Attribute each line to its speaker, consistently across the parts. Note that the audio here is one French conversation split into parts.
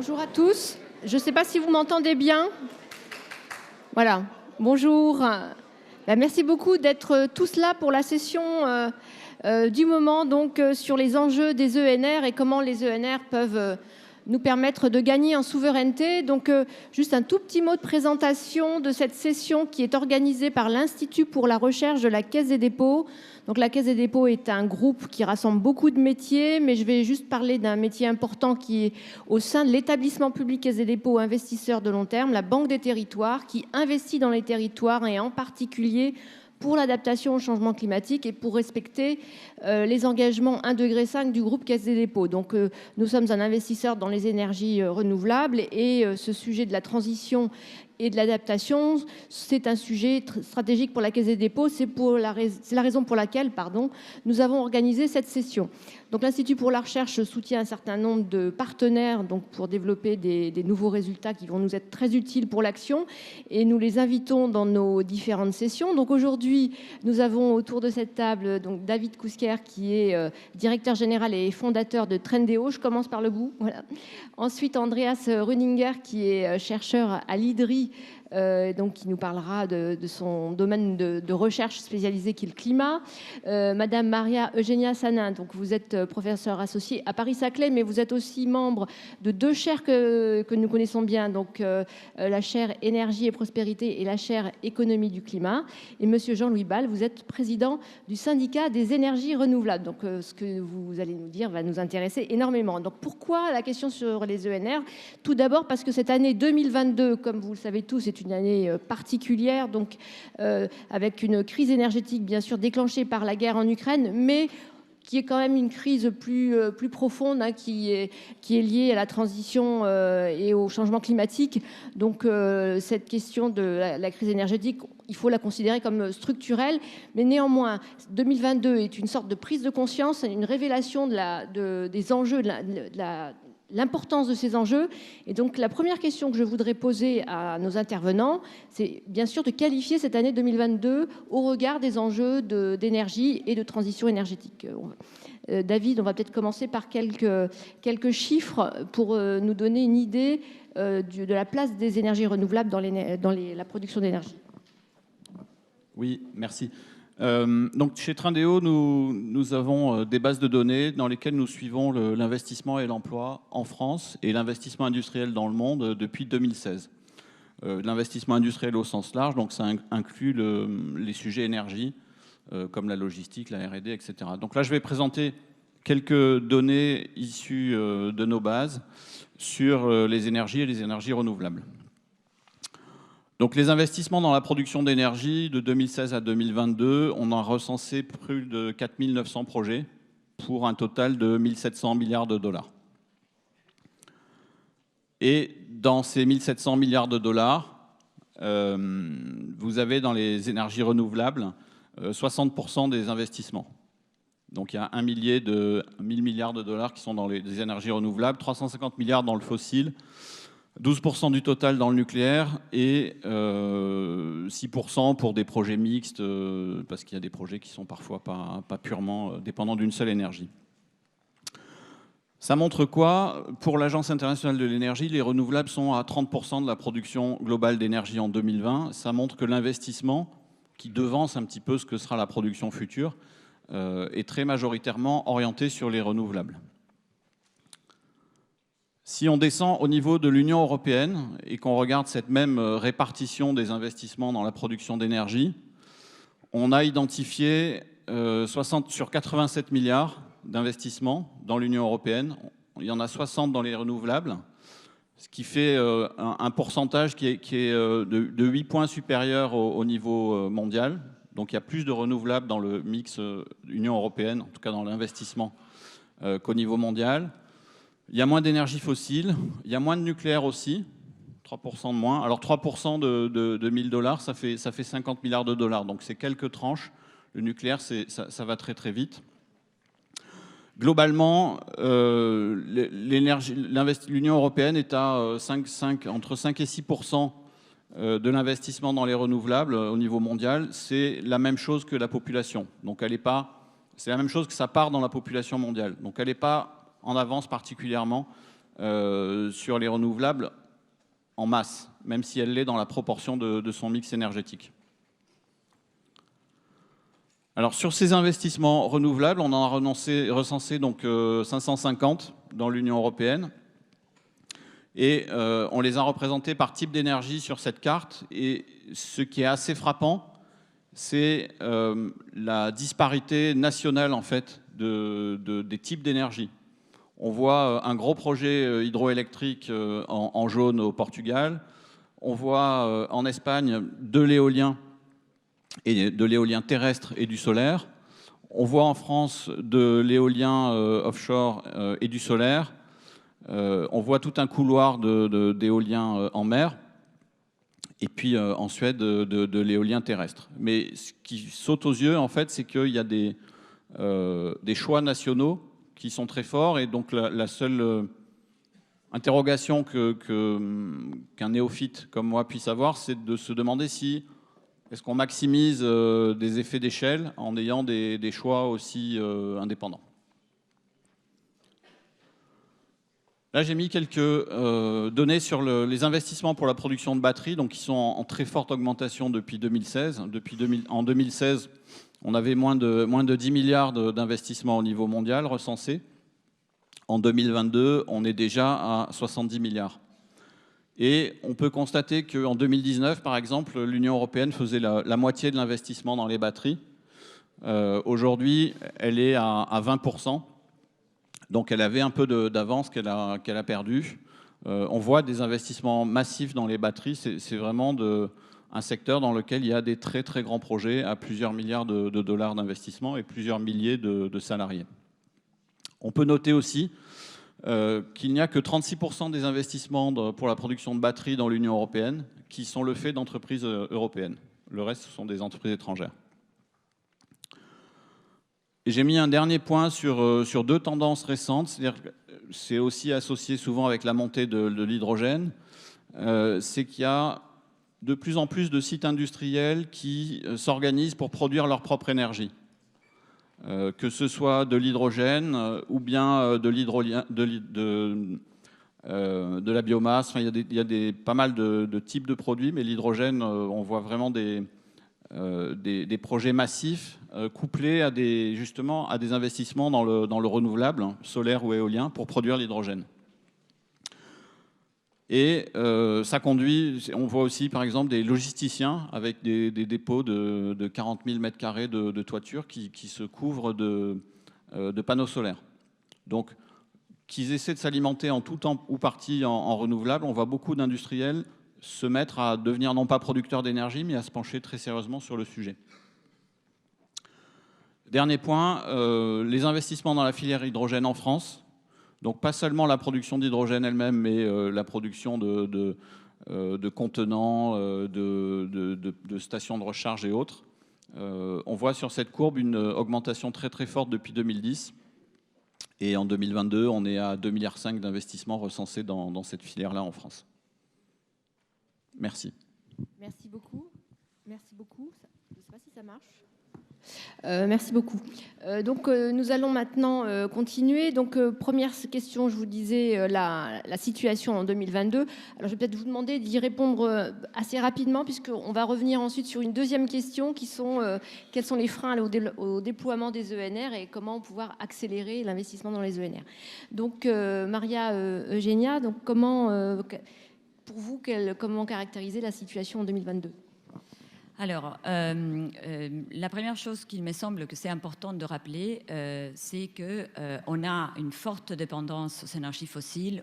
Speaker 1: Bonjour à tous. Je ne sais pas si vous m'entendez bien. Voilà, bonjour. Merci beaucoup d'être tous là pour la session du moment donc, sur les enjeux des ENR et comment les ENR peuvent nous permettre de gagner en souveraineté. Donc, juste un tout petit mot de présentation de cette session qui est organisée par l'Institut pour la recherche de la Caisse des dépôts. Donc, la Caisse des dépôts est un groupe qui rassemble beaucoup de métiers, mais je vais juste parler d'un métier important qui est au sein de l'établissement public Caisse des dépôts investisseurs de long terme, la Banque des territoires, qui investit dans les territoires et en particulier pour l'adaptation au changement climatique et pour respecter les engagements 1,5 degré du groupe Caisse des dépôts. Donc nous sommes un investisseur dans les énergies renouvelables et ce sujet de la transition et de l'adaptation, c'est un sujet stratégique pour la Caisse des dépôts. C'est la raison pour laquelle nous avons organisé cette session. Donc l'Institut pour la recherche soutient un certain nombre de partenaires donc, pour développer des nouveaux résultats qui vont nous être très utiles pour l'action. Et nous les invitons dans nos différentes sessions. Donc aujourd'hui, nous avons autour de cette table donc, David Kousquer qui est directeur général et fondateur de Trendéo. Je commence par le bout. Voilà. Ensuite, Andreas Runinger qui est chercheur à l'IDRI, donc qui nous parlera de son domaine de recherche spécialisé qui est le climat. Madame Maria Eugenia Sanin, donc vous êtes professeur associé à Paris-Saclay, mais vous êtes aussi membre de deux chaires que nous connaissons bien, donc la chaire énergie et prospérité et la chaire économie du climat. Et monsieur Jean-Louis Bal, vous êtes président du syndicat des énergies renouvelables. Donc ce que vous allez nous dire va nous intéresser énormément. Donc pourquoi la question sur les ENR? Tout d'abord parce que cette année 2022, comme vous le savez tous, est une année particulière, donc avec une crise énergétique bien sûr déclenchée par la guerre en Ukraine, mais qui est quand même une crise plus profonde, hein, qui est liée à la transition et au changement climatique. Donc cette question de la crise énergétique, il faut la considérer comme structurelle, mais néanmoins 2022 est une sorte de prise de conscience, une révélation des enjeux, l'importance de ces enjeux. Et donc la première question que je voudrais poser à nos intervenants, c'est bien sûr de qualifier cette année 2022 au regard des enjeux d'énergie et de transition énergétique. David, on va peut-être commencer par quelques chiffres pour nous donner une idée de la place des énergies renouvelables dans la production d'énergie.
Speaker 2: Oui, merci. Donc chez Trendéo, nous avons des bases de données dans lesquelles nous suivons l'investissement et l'emploi en France et l'investissement industriel dans le monde depuis 2016. L'investissement industriel au sens large, donc ça inclut les sujets énergie, comme la logistique, la R&D, etc. Donc là, je vais présenter quelques données issues de nos bases sur les énergies et les énergies renouvelables. Donc les investissements dans la production d'énergie de 2016 à 2022, on a recensé plus de 4 900 projets pour un total de 1 700 milliards de dollars. Et dans ces 1 700 milliards de dollars, vous avez dans les énergies renouvelables 60% des investissements. Donc il y a 1 milliard de dollars qui sont dans les énergies renouvelables, 350 milliards dans le fossile, 12% du total dans le nucléaire et 6% pour des projets mixtes, parce qu'il y a des projets qui sont parfois pas purement dépendants d'une seule énergie. Ça montre quoi? Pour l'Agence internationale de l'énergie, les renouvelables sont à 30% de la production globale d'énergie en 2020. Ça montre que l'investissement, qui devance un petit peu ce que sera la production future, est très majoritairement orienté sur les renouvelables. Si on descend au niveau de l'Union européenne et qu'on regarde cette même répartition des investissements dans la production d'énergie, on a identifié 60 sur 87 milliards d'investissements dans l'Union européenne. Il y en a 60 dans les renouvelables, ce qui fait un pourcentage qui est de 8 points supérieur au niveau mondial. Donc il y a plus de renouvelables dans le mix Union européenne, en tout cas dans l'investissement, qu'au niveau mondial. Il y a moins d'énergie fossile, il y a moins de nucléaire aussi, 3% de moins. Alors 3% de 1000 dollars, ça fait 50 milliards de dollars, donc c'est quelques tranches. Le nucléaire, ça va très très vite. Globalement, l'Union européenne est à entre 5 et 6% de l'investissement dans les renouvelables au niveau mondial. C'est la même chose que la population. Donc c'est la même chose que ça part dans la population mondiale. Donc elle n'est pas en avance particulièrement sur les renouvelables en masse, même si elle l'est dans la proportion de son mix énergétique. Alors sur ces investissements renouvelables, on en a recensé donc 550 dans l'Union européenne. Et on les a représentés par type d'énergie sur cette carte. Et ce qui est assez frappant, c'est la disparité nationale en fait des types d'énergie. On voit un gros projet hydroélectrique en jaune au Portugal. On voit en Espagne de l'éolien terrestre et du solaire. On voit en France de l'éolien offshore et du solaire. On voit tout un couloir d'éolien en mer. Et puis en Suède, de l'éolien terrestre. Mais ce qui saute aux yeux, en fait, c'est qu'il y a des choix nationaux qui sont très forts. Et donc la seule interrogation qu'un néophyte comme moi puisse avoir, c'est de se demander si est-ce qu'on maximise des effets d'échelle en ayant des choix aussi indépendants. Là, j'ai mis quelques données sur les investissements pour la production de batteries, donc qui sont en très forte augmentation depuis 2016. En 2016, on avait moins de 10 milliards d'investissements au niveau mondial recensés. En 2022, on est déjà à 70 milliards. Et on peut constater qu'en 2019, par exemple, l'Union européenne faisait la moitié de l'investissement dans les batteries. Aujourd'hui, elle est à 20%. Donc elle avait un peu d'avance qu'elle a perdu. On voit des investissements massifs dans les batteries. C'est vraiment un secteur dans lequel il y a des très très grands projets à plusieurs milliards de dollars d'investissement et plusieurs milliers de salariés. On peut noter aussi qu'il n'y a que 36% des investissements pour la production de batteries dans l'Union européenne qui sont le fait d'entreprises européennes. Le reste, ce sont des entreprises étrangères. Et j'ai mis un dernier point sur deux tendances récentes, c'est-à-dire que c'est aussi associé souvent avec la montée de l'hydrogène, c'est qu'il y a de plus en plus de sites industriels qui s'organisent pour produire leur propre énergie. Que ce soit de l'hydrogène ou bien de la biomasse. Enfin, il y a pas mal de types de produits, mais l'hydrogène, on voit vraiment des projets massifs couplés à des investissements dans le renouvelable, solaire ou éolien, pour produire l'hydrogène. Et ça conduit, on voit aussi par exemple des logisticiens avec des dépôts de 40 000 mètres carrés de toiture qui se couvrent de panneaux solaires. Donc, qu'ils essaient de s'alimenter en tout temps ou partie en renouvelable, on voit beaucoup d'industriels se mettre à devenir non pas producteurs d'énergie, mais à se pencher très sérieusement sur le sujet. Dernier point, les investissements dans la filière hydrogène en France. Donc pas seulement la production d'hydrogène elle-même, mais la production de contenants, de stations de recharge et autres. On voit sur cette courbe une augmentation très très forte depuis 2010. Et en 2022, on est à 2,5 milliards d'investissements recensés dans cette filière-là en France. Merci.
Speaker 1: Merci beaucoup. Merci beaucoup. Je ne sais pas si ça marche. Merci beaucoup. Donc, nous allons maintenant continuer. Donc, première question, je vous disais la situation en 2022. Alors, je vais peut-être vous demander d'y répondre assez rapidement, puisqu'on va revenir ensuite sur une deuxième question qui sont quels sont les freins au déploiement des ENR et comment pouvoir accélérer l'investissement dans les ENR. Donc, Maria Eugenia, donc comment, pour vous, comment caractériser la situation en 2022 ?
Speaker 3: Alors, la première chose qu'il me semble que c'est important de rappeler, c'est qu'on a une forte dépendance aux énergies fossiles,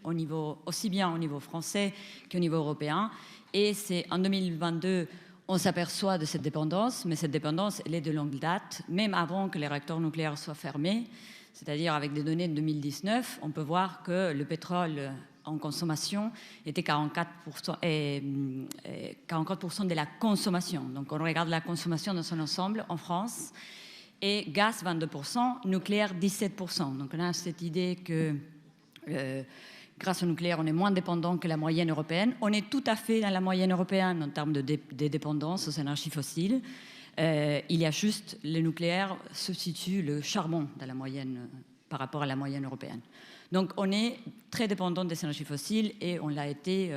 Speaker 3: aussi bien au niveau français qu'au niveau européen. Et c'est en 2022, on s'aperçoit de cette dépendance, mais cette dépendance, elle est de longue date, même avant que les réacteurs nucléaires soient fermés. C'est-à-dire, avec des données de 2019, on peut voir que le pétrole en consommation était 44% de la consommation. Donc on regarde la consommation dans son ensemble en France. Et gaz 22%, nucléaire 17%. Donc on a cette idée que grâce au nucléaire, on est moins dépendant que la moyenne européenne. On est tout à fait dans la moyenne européenne en termes de dépendance aux énergies fossiles. Il y a juste le nucléaire substitue le charbon dans la moyenne par rapport à la moyenne européenne. Donc on est très dépendant des énergies fossiles et on l'a été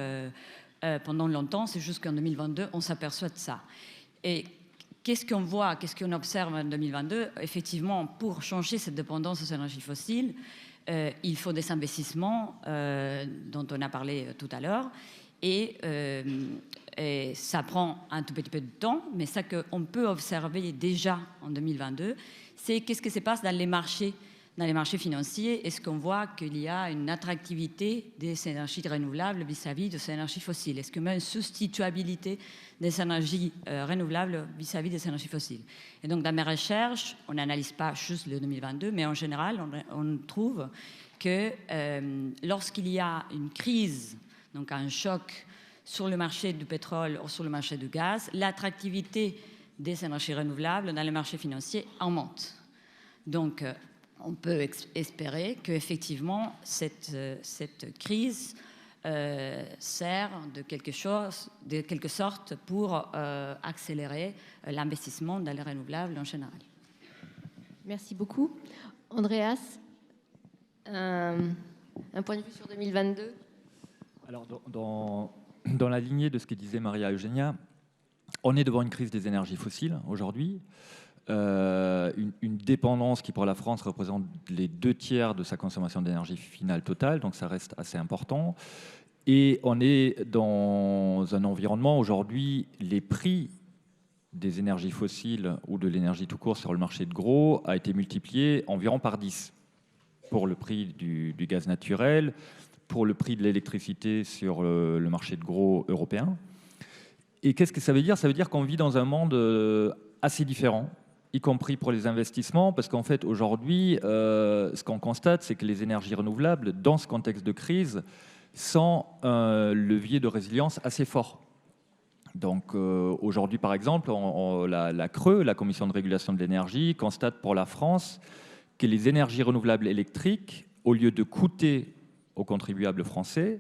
Speaker 3: pendant longtemps. C'est juste qu'en 2022, on s'aperçoit de ça. Et qu'est-ce qu'on voit, qu'est-ce qu'on observe en 2022? Effectivement, pour changer cette dépendance aux énergies fossiles, il faut des investissements dont on a parlé tout à l'heure. Et ça prend un tout petit peu de temps, mais ça qu'on peut observer déjà en 2022, c'est qu'est-ce qui se passe dans les marchés financiers. Est-ce qu'on voit qu'il y a une attractivité des énergies renouvelables vis-à-vis des énergies fossiles? Est-ce qu'il y a une substituabilité des énergies renouvelables vis-à-vis des énergies fossiles? Et donc, dans mes recherches, on n'analyse pas juste le 2022, mais en général, on trouve que lorsqu'il y a une crise, donc un choc sur le marché du pétrole ou sur le marché du gaz, l'attractivité des énergies renouvelables dans les marchés financiers augmente. Donc, on peut espérer qu'effectivement, cette crise sert de quelque sorte pour accélérer l'investissement dans les renouvelables en général.
Speaker 1: Merci beaucoup. Andreas, un point de vue sur 2022?
Speaker 4: Alors, dans la lignée de ce que disait Maria Eugenia, on est devant une crise des énergies fossiles aujourd'hui. Une dépendance qui pour la France représente les 2/3 de sa consommation d'énergie finale totale, donc ça reste assez important. Et on est dans un environnement aujourd'hui, les prix des énergies fossiles ou de l'énergie tout court sur le marché de gros a été multiplié environ par 10 pour le prix du gaz naturel, pour le prix de l'électricité sur le marché de gros européen. Et qu'est-ce que ça veut dire? Ça veut dire qu'on vit dans un monde assez différent, y compris pour les investissements, parce qu'en fait, aujourd'hui, ce qu'on constate, c'est que les énergies renouvelables, dans ce contexte de crise, sont un levier de résilience assez fort. Donc aujourd'hui, par exemple, la CRE, la Commission de régulation de l'énergie, constate pour la France que les énergies renouvelables électriques, au lieu de coûter aux contribuables français,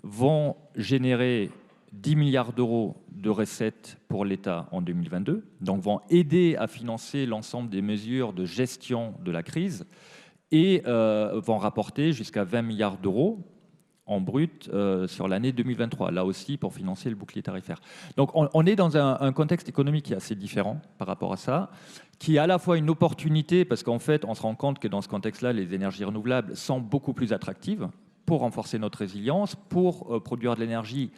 Speaker 4: vont générer 10 milliards d'euros de recettes pour l'État en 2022, donc vont aider à financer l'ensemble des mesures de gestion de la crise et vont rapporter jusqu'à 20 milliards d'euros en brut sur l'année 2023, là aussi pour financer le bouclier tarifaire. Donc on est dans un contexte économique qui est assez différent par rapport à ça, qui est à la fois une opportunité, parce qu'en fait on se rend compte que dans ce contexte-là, les énergies renouvelables sont beaucoup plus attractives pour renforcer notre résilience, pour produire de l'énergie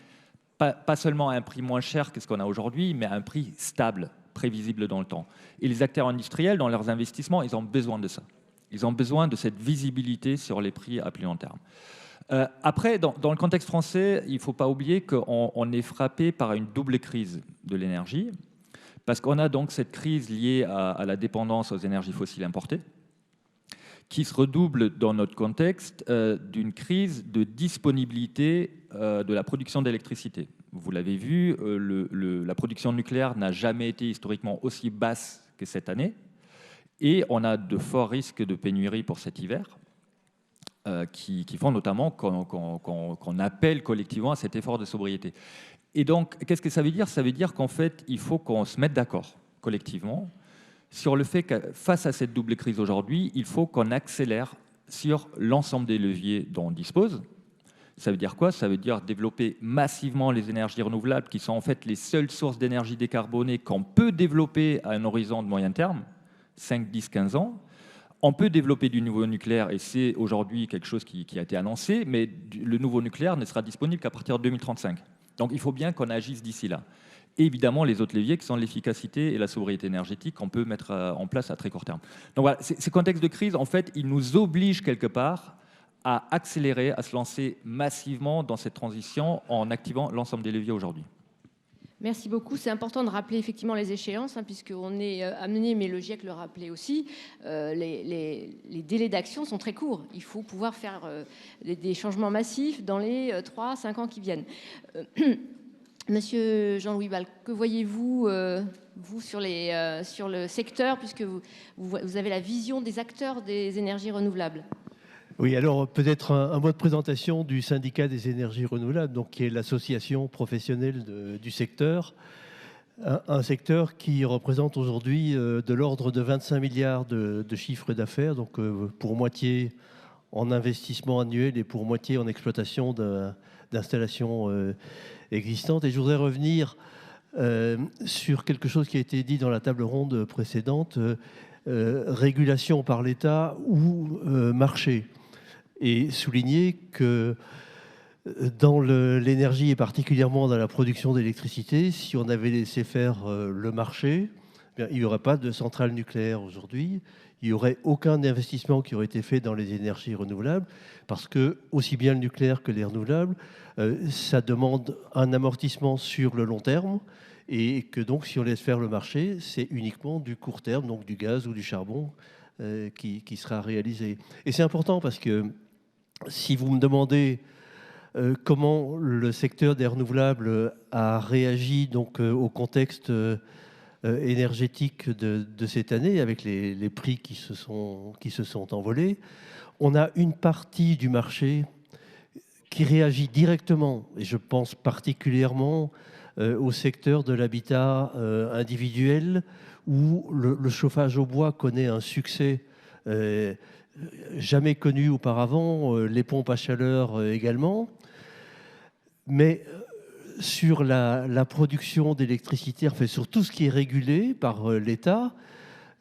Speaker 4: pas seulement à un prix moins cher que ce qu'on a aujourd'hui, mais à un prix stable, prévisible dans le temps. Et les acteurs industriels, dans leurs investissements, ils ont besoin de ça. Ils ont besoin de cette visibilité sur les prix à plus long terme. Après, dans le contexte français, il ne faut pas oublier qu'on est frappé par une double crise de l'énergie, parce qu'on a donc cette crise liée à la dépendance aux énergies fossiles importées, qui se redouble dans notre contexte d'une crise de disponibilité de la production d'électricité. Vous l'avez vu, la production nucléaire n'a jamais été historiquement aussi basse que cette année, et on a de forts risques de pénurie pour cet hiver, qui font notamment qu'on appelle collectivement à cet effort de sobriété. Et donc, qu'est-ce que ça veut dire? Ça veut dire qu'en fait, il faut qu'on se mette d'accord collectivement sur le fait que face à cette double crise aujourd'hui, il faut qu'on accélère sur l'ensemble des leviers dont on dispose. Ça veut dire quoi? Ça veut dire développer massivement les énergies renouvelables, qui sont en fait les seules sources d'énergie décarbonée qu'on peut développer à un horizon de moyen terme, 5, 10, 15 ans. On peut développer du nouveau nucléaire, et c'est aujourd'hui quelque chose qui a été annoncé, mais le nouveau nucléaire ne sera disponible qu'à partir de 2035. Donc il faut bien qu'on agisse d'ici là. Et évidemment, les autres leviers qui sont l'efficacité et la sobriété énergétique qu'on peut mettre en place à très court terme. Donc voilà, ces contextes de crise, en fait, ils nous obligent quelque part à accélérer, à se lancer massivement dans cette transition en activant l'ensemble des leviers aujourd'hui.
Speaker 1: Merci beaucoup. C'est important de rappeler effectivement les échéances, puisqu'on est amené, mais le GIEC le rappelait aussi, les délais d'action sont très courts. Il faut pouvoir faire des changements massifs dans les 3-5 ans qui viennent. Monsieur Jean-Louis Bal, que voyez-vous, vous, sur le secteur, puisque vous avez la vision des acteurs des énergies renouvelables?
Speaker 5: Oui, alors peut-être un mot de présentation du syndicat des énergies renouvelables, donc, qui est l'association professionnelle du secteur. un secteur qui représente aujourd'hui de l'ordre de 25 milliards de chiffre d'affaires, donc pour moitié en investissement annuel et pour moitié en exploitation d'installations existantes. Et je voudrais revenir sur quelque chose qui a été dit dans la table ronde précédente, régulation par l'État ou marché. Et souligner que dans l'énergie et particulièrement dans la production d'électricité, si on avait laissé faire le marché, il n'y aurait pas de centrale nucléaire aujourd'hui. Il n'y aurait aucun investissement qui aurait été fait dans les énergies renouvelables parce que aussi bien le nucléaire que les renouvelables, ça demande un amortissement sur le long terme et que donc si on laisse faire le marché, c'est uniquement du court terme, donc du gaz ou du charbon qui sera réalisé. Et c'est important parce que si vous me demandez comment le secteur des renouvelables a réagi donc, au contexte énergétique de cette année, avec les prix qui se sont envolés, on a une partie du marché qui réagit directement, et je pense particulièrement au secteur de l'habitat individuel, où le chauffage au bois connaît un succès jamais connu auparavant, les pompes à chaleur également. Mais sur la production d'électricité, enfin sur tout ce qui est régulé par l'État,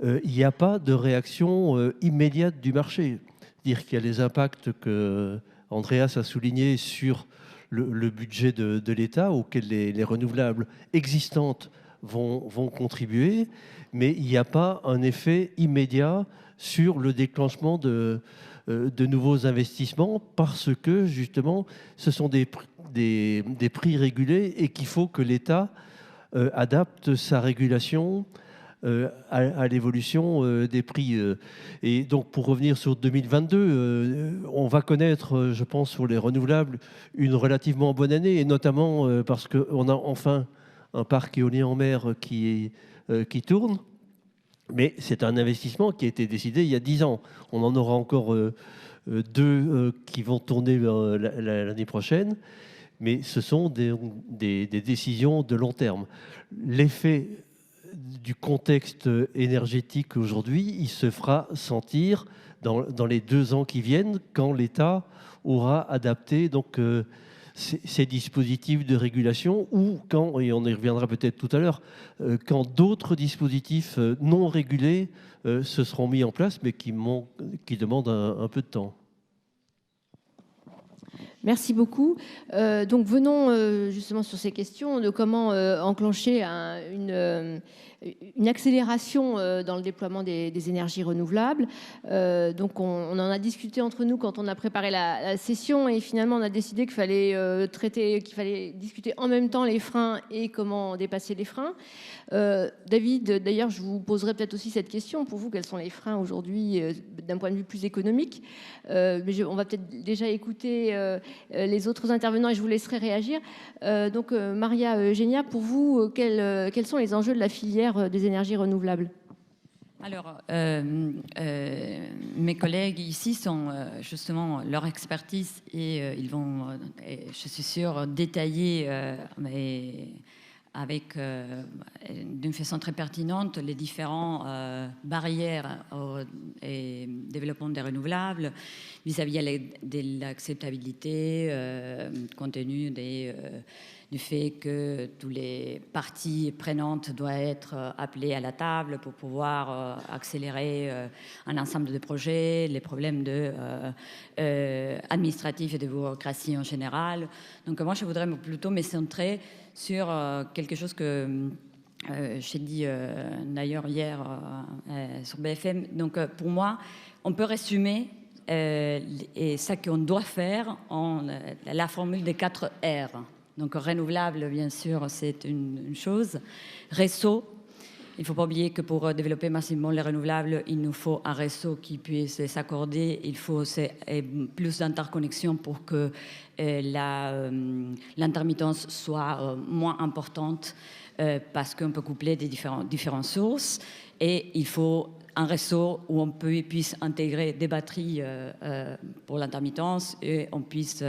Speaker 5: il n'y a pas de réaction immédiate du marché. C'est-à-dire qu'il y a les impacts que Andreas a soulignés sur le budget de l'État, auquel les renouvelables existantes vont contribuer, mais il n'y a pas un effet immédiat sur le déclenchement de nouveaux investissements parce que justement ce sont des prix régulés et qu'il faut que l'État adapte sa régulation à l'évolution des prix. Et donc pour revenir sur 2022, on va connaître, je pense, sur les renouvelables, une relativement bonne année, et notamment parce qu'on a enfin un parc éolien en mer qui tourne. Mais c'est un investissement qui a été décidé il y a 10 ans. On en aura encore deux qui vont tourner l'année prochaine. Mais ce sont des décisions de long terme. L'effet du contexte énergétique aujourd'hui, il se fera sentir dans les 2 ans qui viennent, quand l'État aura adapté donc, ces dispositifs de régulation, ou quand, et on y reviendra peut-être tout à l'heure, quand d'autres dispositifs non régulés se seront mis en place, mais qui demandent un peu de temps.
Speaker 1: Merci beaucoup. Donc venons justement sur ces questions de comment enclencher une accélération dans le déploiement des énergies renouvelables. Donc on en a discuté entre nous quand on a préparé la session, et finalement on a décidé qu'il fallait discuter en même temps les freins et comment dépasser les freins. David, d'ailleurs, je vous poserai peut-être aussi cette question. Pour vous, quels sont les freins aujourd'hui d'un point de vue plus économique? Mais on va peut-être déjà écouter les autres intervenants et je vous laisserai réagir. Donc, Maria Eugenia, pour vous, quels sont les enjeux de la filière des énergies renouvelables?
Speaker 3: Alors, mes collègues ici sont justement leur expertise et ils vont, je suis sûre, détailler avec d'une façon très pertinente les différentes barrières au développement des renouvelables vis-à-vis de l'acceptabilité compte tenu du fait que tous les parties prenantes doivent être appelées à la table pour pouvoir accélérer un ensemble de projets, les problèmes administratifs et de bureaucratie en général. Donc moi, je voudrais plutôt me centrer sur quelque chose que j'ai dit d'ailleurs hier sur BFM. Donc pour moi, on peut résumer et ça qu'on doit faire en la formule des 4 R. Donc renouvelable, bien sûr, c'est une chose. Réseau, il ne faut pas oublier que pour développer massivement les renouvelables, il nous faut un réseau qui puisse s'accorder. Il faut plus d'interconnexion pour que l'intermittence soit moins importante parce qu'on peut coupler des différentes sources. Et il faut un réseau où on puisse intégrer des batteries pour l'intermittence et on puisse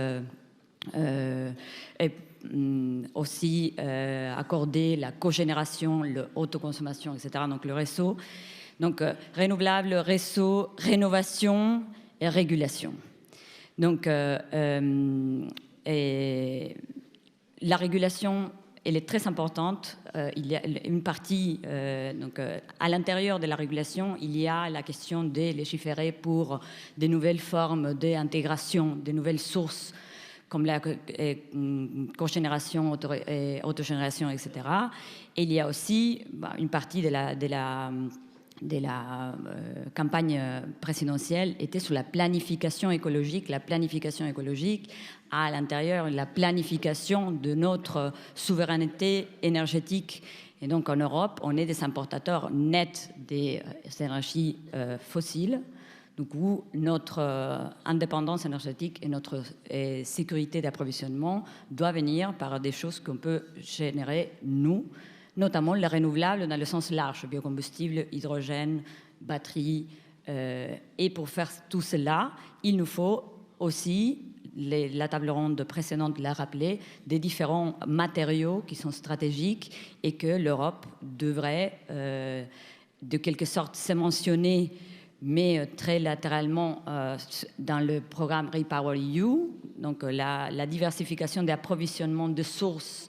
Speaker 3: aussi accorder la cogénération, l'autoconsommation, etc. Donc le réseau. Donc renouvelable, réseau, rénovation et régulation. Donc la régulation, elle est très importante. Il y a une partie, à l'intérieur de la régulation, il y a la question de légiférer pour des nouvelles formes d'intégration, des nouvelles sources, comme la cogénération, autogénération, etc. Et il y a aussi une partie de la campagne présidentielle était sur la planification écologique. La planification écologique à l'intérieur, la planification de notre souveraineté énergétique. Et donc en Europe, on est des importateurs nets des énergies fossiles. Donc où notre indépendance énergétique et notre sécurité d'approvisionnement doit venir par des choses qu'on peut générer nous, notamment les renouvelables dans le sens large, biocombustibles, hydrogène, batteries. Et pour faire tout cela, il nous faut aussi, la table ronde précédente l'a rappelé, des différents matériaux qui sont stratégiques et que l'Europe devrait, de quelque sorte, se mentionner, mais très latéralement dans le programme REPowerEU, donc la diversification des approvisionnements de sources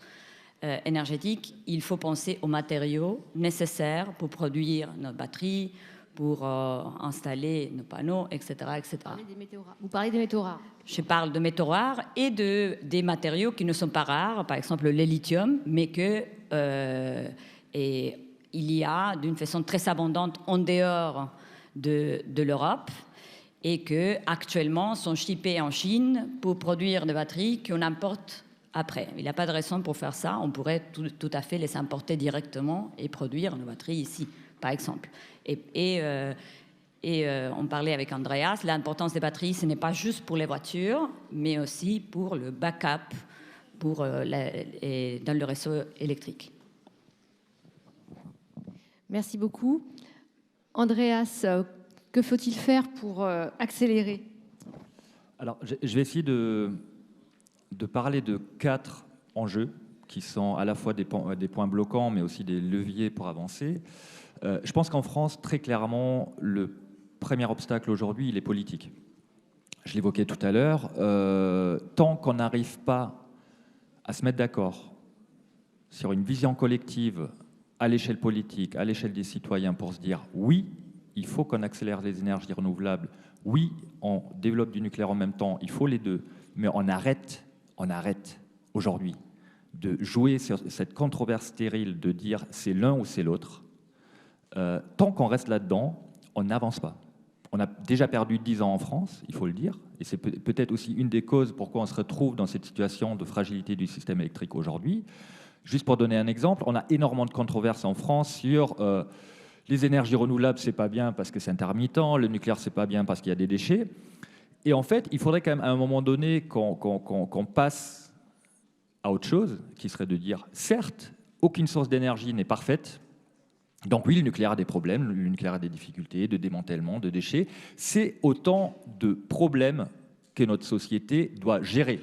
Speaker 3: énergétique, il faut penser aux matériaux nécessaires pour produire nos batteries, pour installer nos panneaux, etc. etc.
Speaker 1: Vous parlez des métaux rares.
Speaker 3: Je parle de métaux rares et des matériaux qui ne sont pas rares, par exemple le lithium, mais que il y a d'une façon très abondante en dehors de l'Europe et que actuellement sont shippés en Chine pour produire des batteries qu'on importe après. Il n'y a pas de raison pour faire ça. On pourrait tout à fait les importer directement et produire nos batteries ici, par exemple. Et on parlait avec Andreas, l'importance des batteries, ce n'est pas juste pour les voitures, mais aussi pour le backup dans le réseau électrique.
Speaker 1: Merci beaucoup. Andreas, que faut-il faire pour accélérer ?
Speaker 4: Alors, je vais essayer de parler de 4 enjeux qui sont à la fois des points bloquants, mais aussi des leviers pour avancer. Je pense qu'en France, très clairement, le premier obstacle aujourd'hui, il est politique. Je l'évoquais tout à l'heure. Tant qu'on n'arrive pas à se mettre d'accord sur une vision collective à l'échelle politique, à l'échelle des citoyens, pour se dire oui, il faut qu'on accélère les énergies renouvelables, oui, on développe du nucléaire en même temps, il faut les deux, mais on arrête aujourd'hui de jouer sur cette controverse stérile de dire c'est l'un ou c'est l'autre. Tant qu'on reste là-dedans, on n'avance pas. On a déjà perdu 10 ans en France, il faut le dire, et c'est peut-être aussi une des causes pourquoi on se retrouve dans cette situation de fragilité du système électrique aujourd'hui. Juste pour donner un exemple, on a énormément de controverses en France sur les énergies renouvelables, c'est pas bien parce que c'est intermittent, le nucléaire, c'est pas bien parce qu'il y a des déchets. Et en fait, il faudrait quand même à un moment donné qu'on passe à autre chose, qui serait de dire, certes, aucune source d'énergie n'est parfaite. Donc oui, le nucléaire a des problèmes, le nucléaire a des difficultés de démantèlement, de déchets. C'est autant de problèmes que notre société doit gérer.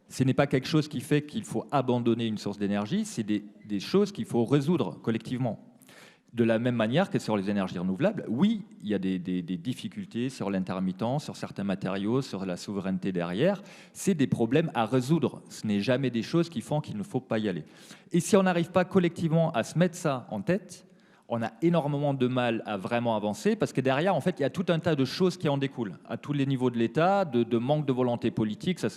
Speaker 4: Ce n'est pas quelque chose qui fait qu'il faut abandonner une source d'énergie, c'est des choses qu'il faut résoudre collectivement. De la même manière que sur les énergies renouvelables, oui, il y a des difficultés sur l'intermittence, sur certains matériaux, sur la souveraineté derrière. C'est des problèmes à résoudre. Ce n'est jamais des choses qui font qu'il ne faut pas y aller. Et si on n'arrive pas collectivement à se mettre ça en tête, on a énormément de mal à vraiment avancer parce que derrière, en fait, il y a tout un tas de choses qui en découlent à tous les niveaux de l'État, de manque de volonté politique, ça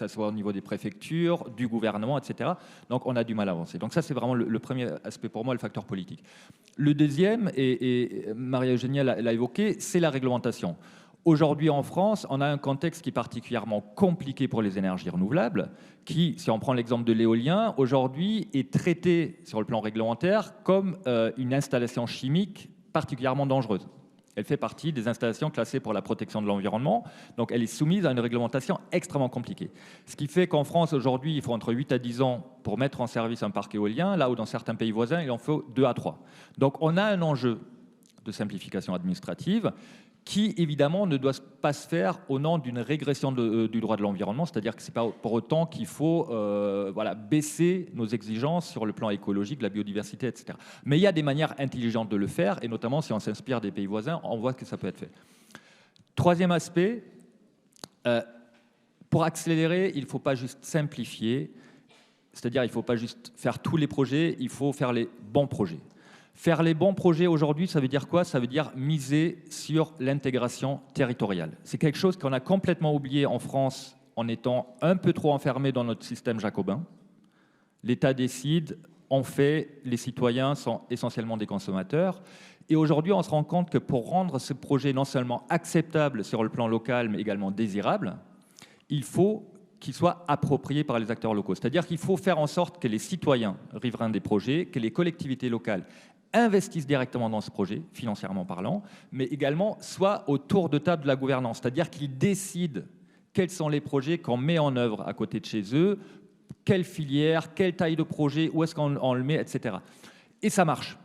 Speaker 4: soit au niveau des préfectures, du gouvernement, etc. Donc, on a du mal à avancer. Donc, ça, c'est vraiment le premier aspect pour moi, le facteur politique. Le deuxième, et Maria-Eugénie l'a évoqué, c'est la réglementation. Aujourd'hui, en France, on a un contexte qui est particulièrement compliqué pour les énergies renouvelables, qui, si on prend l'exemple de l'éolien, aujourd'hui est traité sur le plan réglementaire comme une installation chimique particulièrement dangereuse. Elle fait partie des installations classées pour la protection de l'environnement, donc elle est soumise à une réglementation extrêmement compliquée. Ce qui fait qu'en France, aujourd'hui, il faut entre 8 à 10 ans pour mettre en service un parc éolien, là où dans certains pays voisins, il en faut 2 à 3. Donc on a un enjeu de simplification administrative qui évidemment ne doit pas se faire au nom d'une régression du droit de l'environnement, c'est-à-dire que ce n'est pas pour autant qu'il faut baisser nos exigences sur le plan écologique, la biodiversité, etc. Mais il y a des manières intelligentes de le faire, et notamment si on s'inspire des pays voisins, on voit que ça peut être fait. Troisième aspect, pour accélérer, il ne faut pas juste simplifier, c'est-à-dire il ne faut pas juste faire tous les projets, il faut faire les bons projets. Faire les bons projets aujourd'hui, ça veut dire quoi? Ça veut dire miser sur l'intégration territoriale. C'est quelque chose qu'on a complètement oublié en France en étant un peu trop enfermé dans notre système jacobin. L'État décide, on fait, les citoyens sont essentiellement des consommateurs. Et aujourd'hui, on se rend compte que pour rendre ce projet non seulement acceptable sur le plan local, mais également désirable, il faut qu'il soit approprié par les acteurs locaux. C'est-à-dire qu'il faut faire en sorte que les citoyens riverains des projets, que les collectivités locales investissent directement dans ce projet, financièrement parlant, mais également soient au tour de table de la gouvernance, c'est-à-dire qu'ils décident quels sont les projets qu'on met en œuvre à côté de chez eux, quelle filière, quelle taille de projet, où est-ce qu'on le met, etc. Et ça marche.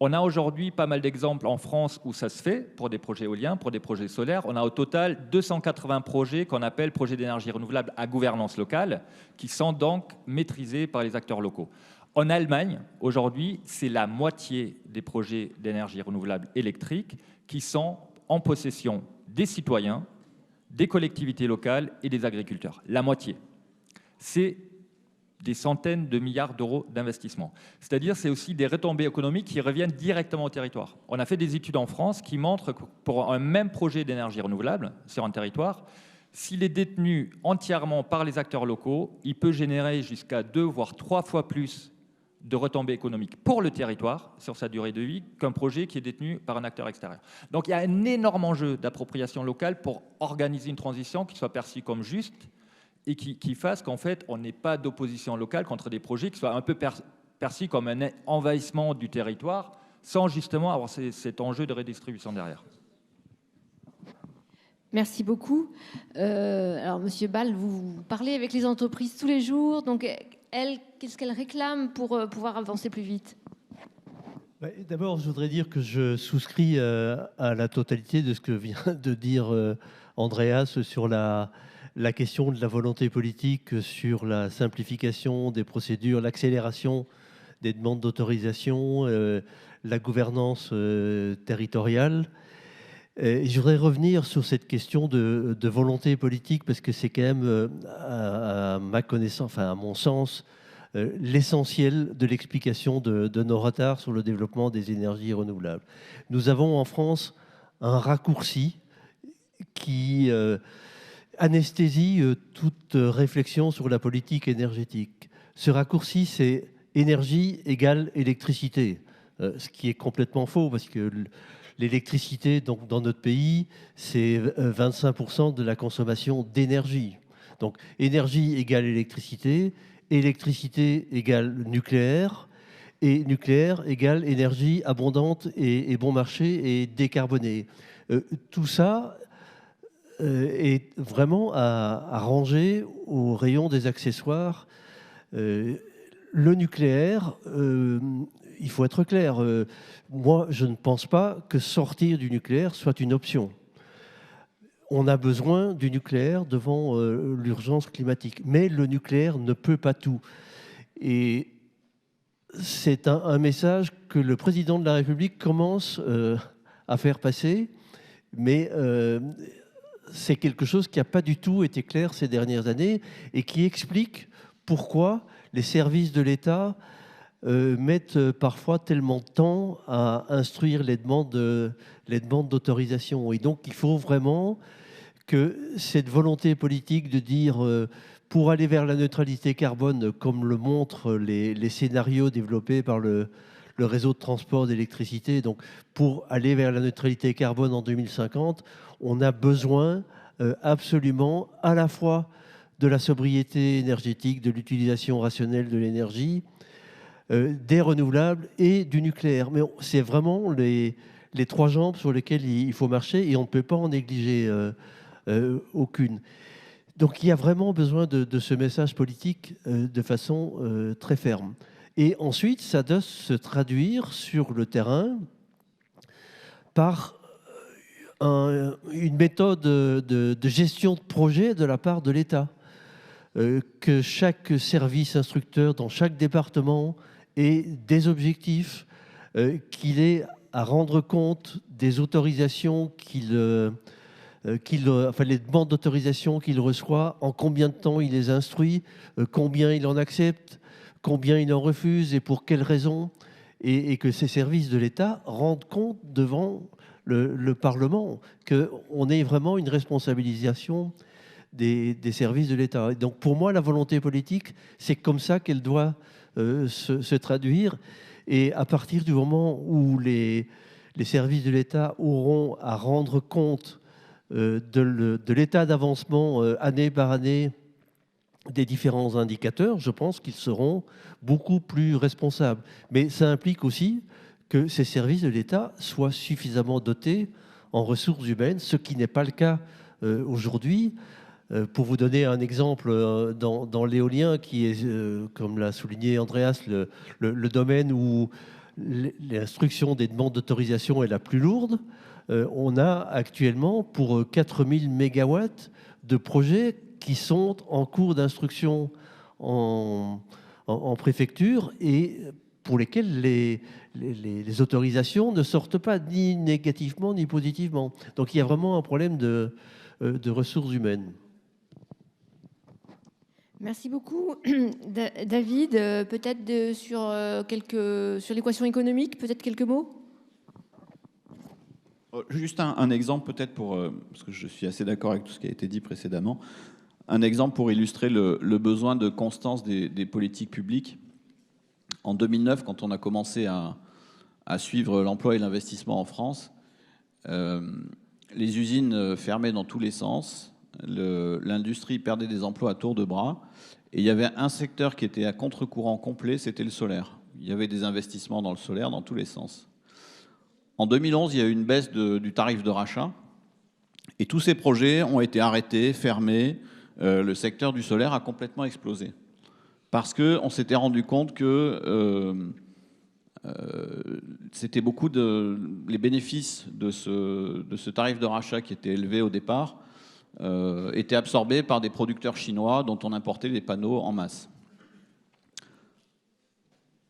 Speaker 4: On a aujourd'hui pas mal d'exemples en France où ça se fait pour des projets éoliens, pour des projets solaires. On a au total 280 projets qu'on appelle projets d'énergie renouvelable à gouvernance locale, qui sont donc maîtrisés par les acteurs locaux. En Allemagne, aujourd'hui, c'est la moitié des projets d'énergie renouvelable électrique qui sont en possession des citoyens, des collectivités locales et des agriculteurs. La moitié. C'est des centaines de milliards d'euros d'investissement. C'est-à-dire c'est aussi des retombées économiques qui reviennent directement au territoire. On a fait des études en France qui montrent que pour un même projet d'énergie renouvelable sur un territoire, s'il est détenu entièrement par les acteurs locaux, il peut générer jusqu'à 2 voire 3 fois plus de retombées économiques pour le territoire sur sa durée de vie qu'un projet qui est détenu par un acteur extérieur. Donc il y a un énorme enjeu d'appropriation locale pour organiser une transition qui soit perçue comme juste et qui fasse qu'en fait on n'ait pas d'opposition locale contre des projets qui soient un peu perçus comme un envahissement du territoire sans justement avoir cet enjeu de redistribution derrière.
Speaker 1: Merci beaucoup. Alors, Monsieur Ball, vous parlez avec les entreprises tous les jours. Donc, elles, qu'est-ce qu'elles réclament pour pouvoir avancer plus vite?
Speaker 5: D'abord, je voudrais dire que je souscris à la totalité de ce que vient de dire Andreas sur la question de la volonté politique, sur la simplification des procédures, l'accélération des demandes d'autorisation, la gouvernance territoriale. Et je voudrais revenir sur cette question de volonté politique parce que c'est quand même, à ma connaissance, enfin à mon sens, l'essentiel de l'explication de nos retards sur le développement des énergies renouvelables. Nous avons en France un raccourci qui anesthésie toute réflexion sur la politique énergétique. Ce raccourci, c'est énergie égale électricité, ce qui est complètement faux parce que l'électricité, donc, dans notre pays, c'est 25% de la consommation d'énergie. Donc, énergie égale électricité, électricité égale nucléaire, et nucléaire égale énergie abondante et bon marché et décarbonée. Tout ça est vraiment à ranger au rayon des accessoires. Le nucléaire, il faut être clair, moi je ne pense pas que sortir du nucléaire soit une option. On a besoin du nucléaire devant l'urgence climatique, mais le nucléaire ne peut pas tout. Et c'est un message que le président de la République commence à faire passer, mais c'est quelque chose qui n'a pas du tout été clair ces dernières années et qui explique pourquoi les services de l'État mettent parfois tellement de temps à instruire les demandes d'autorisation. Et donc, il faut vraiment que cette volonté politique de dire pour aller vers la neutralité carbone, comme le montrent les scénarios développés par le réseau de transport d'électricité, donc pour aller vers la neutralité carbone en 2050, on a besoin absolument à la fois de la sobriété énergétique, de l'utilisation rationnelle de l'énergie, des renouvelables et du nucléaire. Mais c'est vraiment les 3 jambes sur lesquelles il faut marcher et on ne peut pas en négliger aucune. Donc il y a vraiment besoin de ce message politique de façon très ferme. Et ensuite, ça doit se traduire sur le terrain par une méthode de gestion de projet de la part de l'État. Que chaque service instructeur dans chaque département ait des objectifs, qu'il ait à rendre compte des autorisations enfin les demandes d'autorisation qu'il reçoit, en combien de temps il les instruit, combien il en accepte, combien il en refuse et pour quelles raisons, et que ces services de l'État rendent compte devant le Parlement, qu'on ait vraiment une responsabilisation des services de l'État. Donc pour moi, la volonté politique, c'est comme ça qu'elle doit se traduire. Et à partir du moment où les services de l'État auront à rendre compte de l'état d'avancement année par année des différents indicateurs, je pense qu'ils seront beaucoup plus responsables. Mais ça implique aussi que ces services de l'État soient suffisamment dotés en ressources humaines, ce qui n'est pas le cas aujourd'hui. Pour vous donner un exemple, dans l'éolien, qui est, comme l'a souligné Andreas, le domaine où l'instruction des demandes d'autorisation est la plus lourde, on a actuellement pour 4000 mégawatts de projets qui sont en cours d'instruction en préfecture et pour lesquels les autorisations ne sortent pas ni négativement ni positivement. Donc il y a vraiment un problème de ressources humaines.
Speaker 1: Merci beaucoup. David, peut-être sur l'équation économique, peut-être quelques mots?
Speaker 2: Juste un exemple peut-être parce que je suis assez d'accord avec tout ce qui a été dit précédemment, un exemple pour illustrer le besoin de constance des politiques publiques. En 2009, quand on a commencé à suivre l'emploi et l'investissement en France, les usines fermaient dans tous les sens, l'industrie perdait des emplois à tour de bras, et il y avait un secteur qui était à contre-courant complet, c'était le solaire. Il y avait des investissements dans le solaire dans tous les sens. En 2011, il y a eu une baisse du tarif de rachat, et tous ces projets ont été arrêtés, fermés. Le secteur du solaire a complètement explosé. Parce qu'on s'était rendu compte que c'était beaucoup les bénéfices de ce tarif de rachat qui était élevé au départ étaient absorbés par des producteurs chinois dont on importait les panneaux en masse.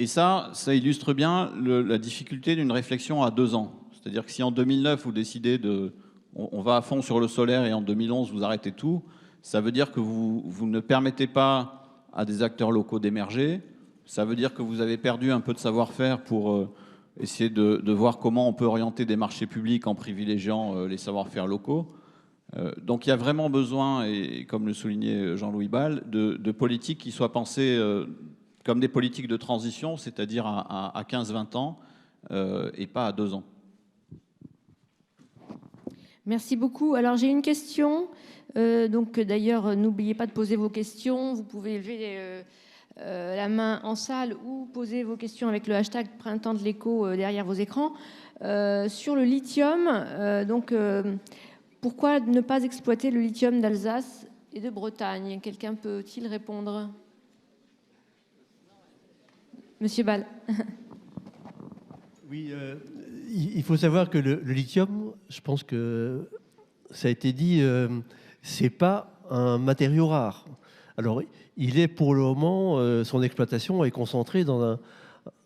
Speaker 2: Et ça illustre bien la difficulté d'une réflexion à 2 ans. C'est-à-dire que si en 2009, vous décidez on va à fond sur le solaire et en 2011, vous arrêtez tout, ça veut dire que vous ne permettez pas à des acteurs locaux d'émerger. Ça veut dire que vous avez perdu un peu de savoir-faire pour essayer de voir comment on peut orienter des marchés publics en privilégiant les savoir-faire locaux. Donc il y a vraiment besoin, et comme le soulignait Jean-Louis Bal, de politiques qui soient pensées comme des politiques de transition, c'est-à-dire à 15-20 ans et pas à 2 ans.
Speaker 1: Merci beaucoup. Alors j'ai une question. Donc d'ailleurs, n'oubliez pas de poser vos questions. Vous pouvez lever la main en salle ou poser vos questions avec le hashtag Printemps de l'écho derrière vos écrans. Sur le lithium, pourquoi ne pas exploiter le lithium d'Alsace et de Bretagne? Quelqu'un peut-il répondre? Monsieur Bal.
Speaker 5: Oui, il faut savoir que le lithium, je pense que ça a été dit, c'est pas un matériau rare. Alors, il est pour le moment, son exploitation est concentrée dans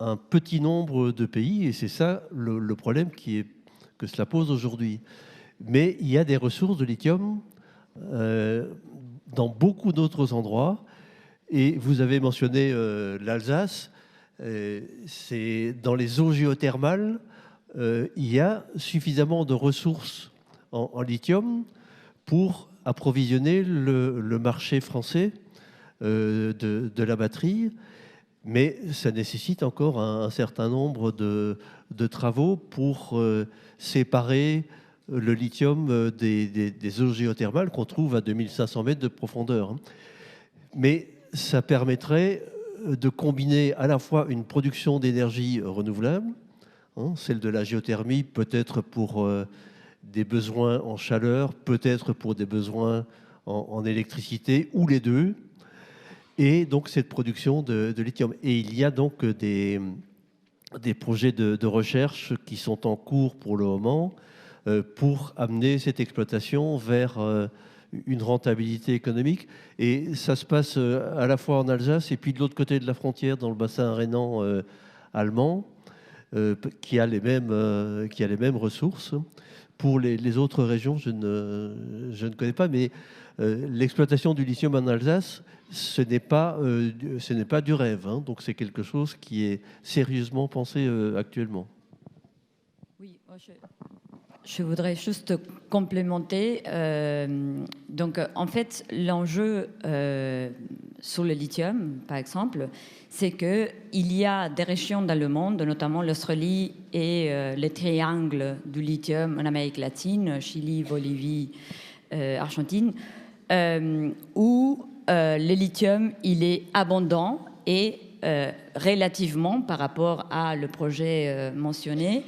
Speaker 5: un petit nombre de pays, et c'est ça le problème que cela pose aujourd'hui. Mais il y a des ressources de lithium dans beaucoup d'autres endroits, et vous avez mentionné l'Alsace. C'est dans les eaux géothermales, il y a suffisamment de ressources en lithium pour approvisionner le marché français de la batterie, mais ça nécessite encore un certain nombre de travaux pour séparer le lithium des eaux géothermales qu'on trouve à 2500 mètres de profondeur. Mais ça permettrait de combiner à la fois une production d'énergie renouvelable, celle de la géothermie, peut-être pour des besoins en chaleur, peut-être pour des besoins en électricité, ou les deux, et donc cette production de lithium. Et il y a donc des projets de recherche qui sont en cours pour le moment pour amener cette exploitation vers une rentabilité économique. Et ça se passe à la fois en Alsace et puis de l'autre côté de la frontière, dans le bassin rhénan allemand, qui a les mêmes ressources. Pour les autres régions, je ne connais pas, mais l'exploitation du lithium en Alsace, ce n'est pas du rêve, hein. Donc c'est quelque chose qui est sérieusement pensé actuellement.
Speaker 3: Oui, je voudrais juste complémenter. Donc, en fait, l'enjeu sur le lithium, par exemple, c'est qu'il y a des régions dans le monde, notamment l'Australie et les triangles du lithium en Amérique latine, Chili, Bolivie, Argentine, où le lithium, il est abondant et relativement, par rapport à le projet mentionné,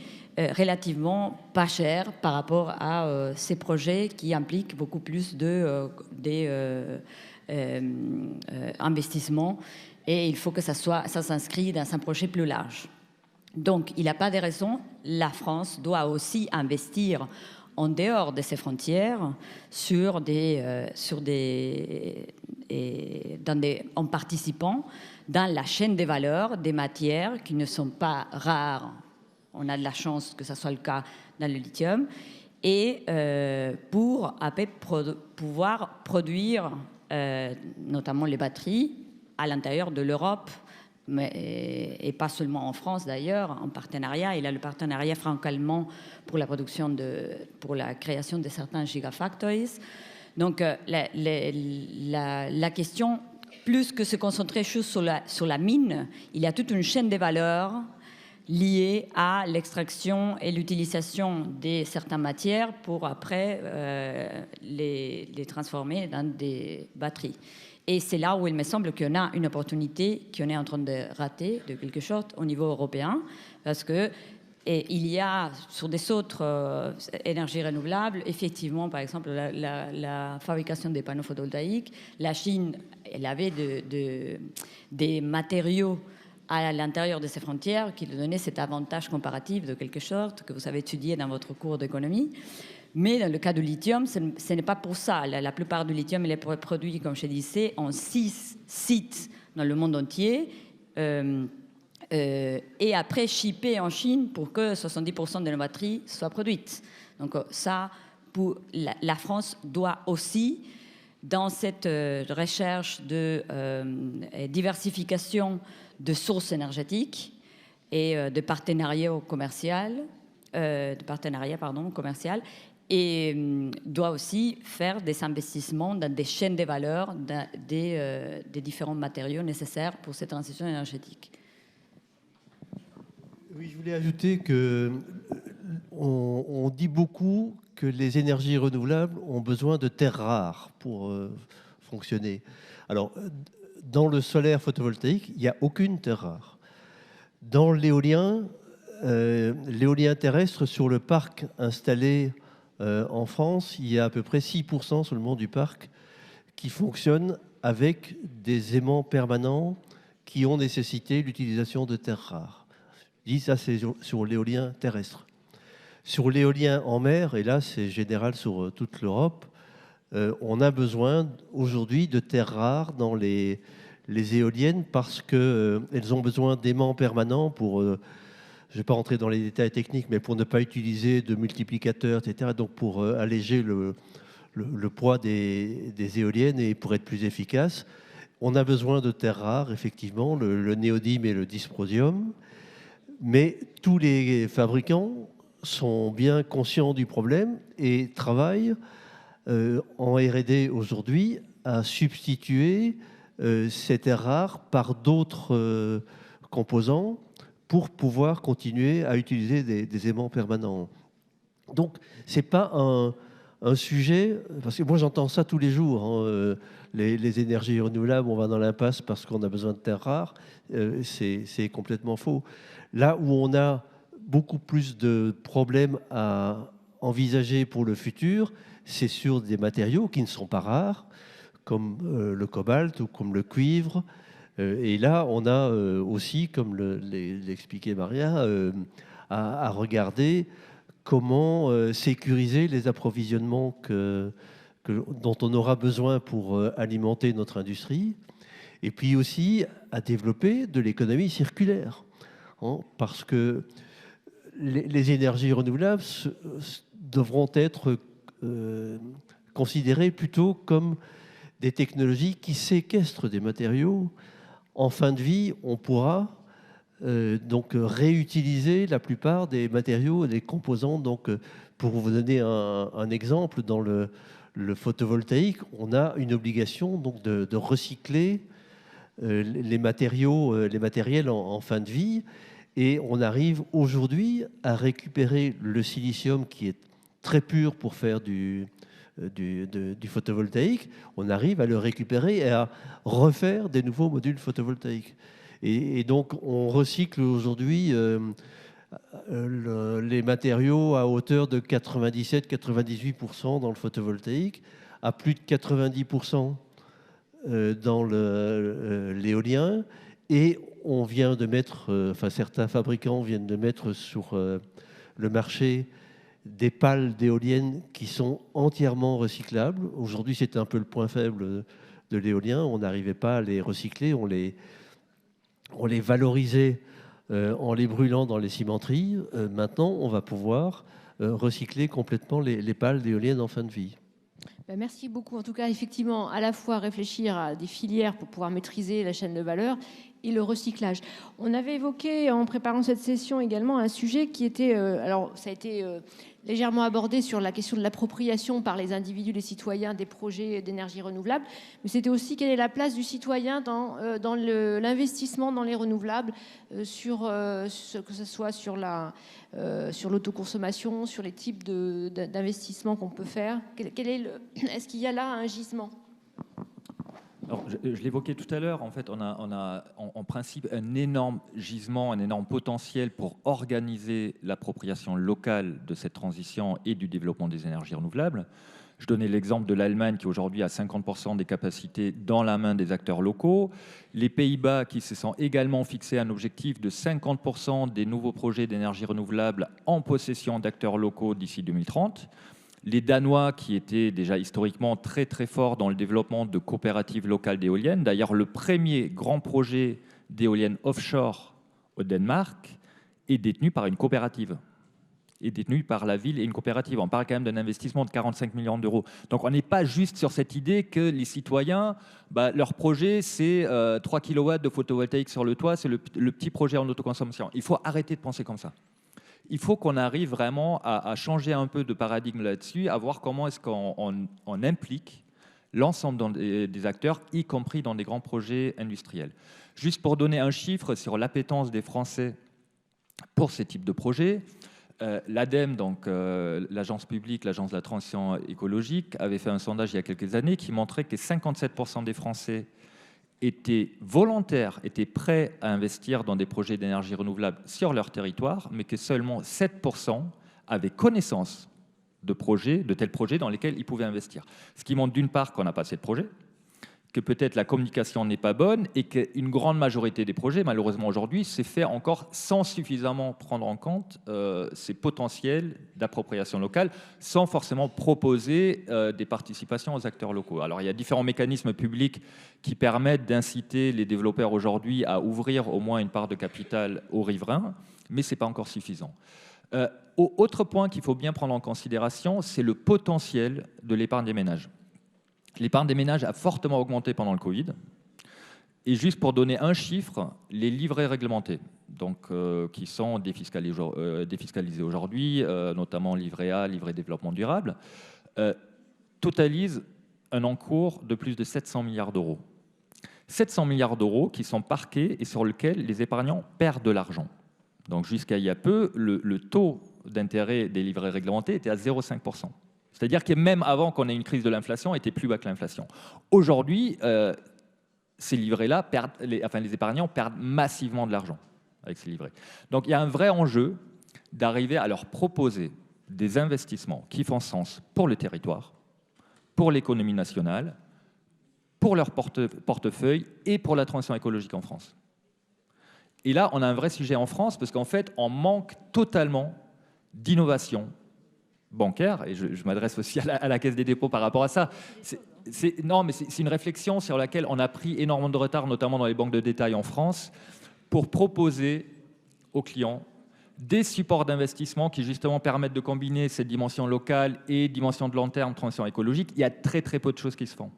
Speaker 3: relativement pas cher par rapport à ces projets qui impliquent beaucoup plus d'investissements, et il faut que ça s'inscrit dans un projet plus large. Donc, il n'y a pas de raison. La France doit aussi investir en dehors de ses frontières en participant dans la chaîne des valeurs des matières qui ne sont pas rares. On a de la chance que ça soit le cas dans le lithium, et pour pouvoir produire notamment les batteries à l'intérieur de l'Europe, et pas seulement en France d'ailleurs, en partenariat. Il y a le partenariat franco-allemand pour la création de certains gigafactories. Donc la question, plus que se concentrer juste sur la mine, il y a toute une chaîne de valeurs liées à l'extraction et l'utilisation de certaines matières pour après les transformer dans des batteries. Et c'est là où il me semble qu'on a une opportunité, qu'on est en train de rater de quelque chose au niveau européen, parce que il y a sur des autres énergies renouvelables, effectivement, par exemple, la fabrication des panneaux photovoltaïques. La Chine, elle avait des matériaux à l'intérieur de ses frontières qui lui donnaient cet avantage comparatif de quelque chose que vous avez étudié dans votre cours d'économie. Mais dans le cas du lithium, ce n'est pas pour ça. La plupart du lithium, il est produit, comme je disais, en 6 sites dans le monde entier, et après shippé en Chine pour que 70% de nos batteries soient produites. Donc ça, la France doit aussi, dans cette recherche de diversification de sources énergétiques et de partenariat commercial, et doit aussi faire des investissements dans des chaînes de valeur des différents matériaux nécessaires pour cette transition énergétique.
Speaker 5: Oui, je voulais ajouter qu'on dit beaucoup que les énergies renouvelables ont besoin de terres rares pour fonctionner. Alors, dans le solaire photovoltaïque, il n'y a aucune terre rare. Dans l'éolien terrestre, sur le parc installé en France, il y a à peu près 6% seulement du parc qui fonctionne avec des aimants permanents qui ont nécessité l'utilisation de terres rares. Je dis ça, c'est sur l'éolien terrestre. Sur l'éolien en mer, et là c'est général sur toute l'Europe, on a besoin aujourd'hui de terres rares dans les éoliennes parce qu'elles ont besoin d'aimants permanents pour, je ne vais pas rentrer dans les détails techniques, mais pour ne pas utiliser de multiplicateurs, etc. Donc pour alléger le poids des éoliennes et pour être plus efficace, on a besoin de terres rares, effectivement, le néodyme et le dysprosium. Mais tous les fabricants sont bien conscients du problème et travaillent en R&D aujourd'hui à substituer ces terres rares par d'autres composants pour pouvoir continuer à utiliser des aimants permanents. Donc, ce n'est pas un sujet, parce que moi j'entends ça tous les jours, hein, les énergies renouvelables, on va dans l'impasse parce qu'on a besoin de terres rares, c'est complètement faux. Là où on a beaucoup plus de problèmes à envisager pour le futur, c'est sur des matériaux qui ne sont pas rares, comme le cobalt ou comme le cuivre. Et là, on a aussi, comme l'expliquait Maria, à regarder comment sécuriser les approvisionnements dont on aura besoin pour alimenter notre industrie, et puis aussi à développer de l'économie circulaire, hein, parce que les énergies renouvelables devront être considérées plutôt comme des technologies qui séquestrent des matériaux. En fin de vie, on pourra donc réutiliser la plupart des matériaux et des composants. Donc, pour vous donner un exemple, dans le photovoltaïque, on a une obligation donc de recycler les matériels en fin de vie, et on arrive aujourd'hui à récupérer le silicium qui est très pur pour faire du photovoltaïque. On arrive à le récupérer et à refaire des nouveaux modules photovoltaïques. Et donc, on recycle aujourd'hui les matériaux à hauteur de 97-98% dans le photovoltaïque, à plus de 90% dans l'éolien. Et on vient de mettre, certains fabricants viennent de mettre sur le marché des pales d'éoliennes qui sont entièrement recyclables. Aujourd'hui, c'était un peu le point faible de l'éolien. On n'arrivait pas à les recycler. On les valorisait en les brûlant dans les cimenteries. Maintenant, on va pouvoir recycler complètement les pales d'éoliennes en fin de vie.
Speaker 1: Merci beaucoup. En tout cas, effectivement, à la fois réfléchir à des filières pour pouvoir maîtriser la chaîne de valeur et le recyclage. On avait évoqué en préparant cette session également un sujet qui était, alors ça a été légèrement abordé sur la question de l'appropriation par les individus, les citoyens des projets d'énergie renouvelable, mais c'était aussi quelle est la place du citoyen dans l'investissement dans les renouvelables, que ce soit sur l'autoconsommation, sur les types d'investissements qu'on peut faire. Est-ce qu'il y a là un gisement ?
Speaker 4: Alors, je l'évoquais tout à l'heure, en fait, on a en principe un énorme gisement, un énorme potentiel pour organiser l'appropriation locale de cette transition et du développement des énergies renouvelables. Je donnais l'exemple de l'Allemagne qui aujourd'hui a 50% des capacités dans la main des acteurs locaux. Les Pays-Bas qui se sont également fixés un objectif de 50% des nouveaux projets d'énergie renouvelable en possession d'acteurs locaux d'ici 2030. Les Danois, qui étaient déjà historiquement très très forts dans le développement de coopératives locales d'éoliennes. D'ailleurs, le premier grand projet d'éoliennes offshore au Danemark est détenu par une coopérative, est détenu par la ville et une coopérative. On parle quand même d'un investissement de 45 millions d'euros. Donc on n'est pas juste sur cette idée que les citoyens, leur projet, c'est 3 kW de photovoltaïque sur le toit, c'est le petit projet en autoconsommation. Il faut arrêter de penser comme ça. Il faut qu'on arrive vraiment à changer un peu de paradigme là-dessus, à voir comment est-ce qu'on implique l'ensemble des acteurs, y compris dans des grands projets industriels. Juste pour donner un chiffre sur l'appétence des Français pour ces types de projets, l'ADEME, donc l'agence publique, l'agence de la transition écologique, avait fait un sondage il y a quelques années qui montrait que 57% des Français étaient volontaires, étaient prêts à investir dans des projets d'énergie renouvelable sur leur territoire, mais que seulement 7% avaient connaissance de tels projets dans lesquels ils pouvaient investir. Ce qui montre d'une part qu'on n'a pas assez de projets, que peut-être la communication n'est pas bonne et qu'une grande majorité des projets, malheureusement aujourd'hui, s'est fait encore sans suffisamment prendre en compte ces potentiels d'appropriation locale, sans forcément proposer des participations aux acteurs locaux. Alors il y a différents mécanismes publics qui permettent d'inciter les développeurs aujourd'hui à ouvrir au moins une part de capital aux riverains, mais ce n'est pas encore suffisant. Autre point qu'il faut bien prendre en considération, c'est le potentiel de l'épargne des ménages. L'épargne des ménages a fortement augmenté pendant le Covid. Et juste pour donner un chiffre, les livrets réglementés, donc, qui sont défiscalisés aujourd'hui, notamment livret A, livret développement durable, totalisent un encours de plus de 700 milliards d'euros. 700 milliards d'euros qui sont parqués et sur lesquels les épargnants perdent de l'argent. Donc jusqu'à il y a peu, le taux d'intérêt des livrets réglementés était à 0,5%. C'est-à-dire que même avant qu'on ait une crise de l'inflation, était plus bas que l'inflation. Aujourd'hui, ces livrets-là, les épargnants perdent massivement de l'argent avec ces livrets. Donc il y a un vrai enjeu d'arriver à leur proposer des investissements qui font sens pour le territoire, pour l'économie nationale, pour leur portefeuille et pour la transition écologique en France. Et là, on a un vrai sujet en France parce qu'en fait, on manque totalement d'innovation bancaire, et je m'adresse aussi à la Caisse des dépôts par rapport à ça. Non, mais c'est une réflexion sur laquelle on a pris énormément de retard, notamment dans les banques de détail en France, pour proposer aux clients des supports d'investissement qui justement permettent de combiner cette dimension locale et dimension de long terme, transition écologique. Il y a très très peu de choses qui se font.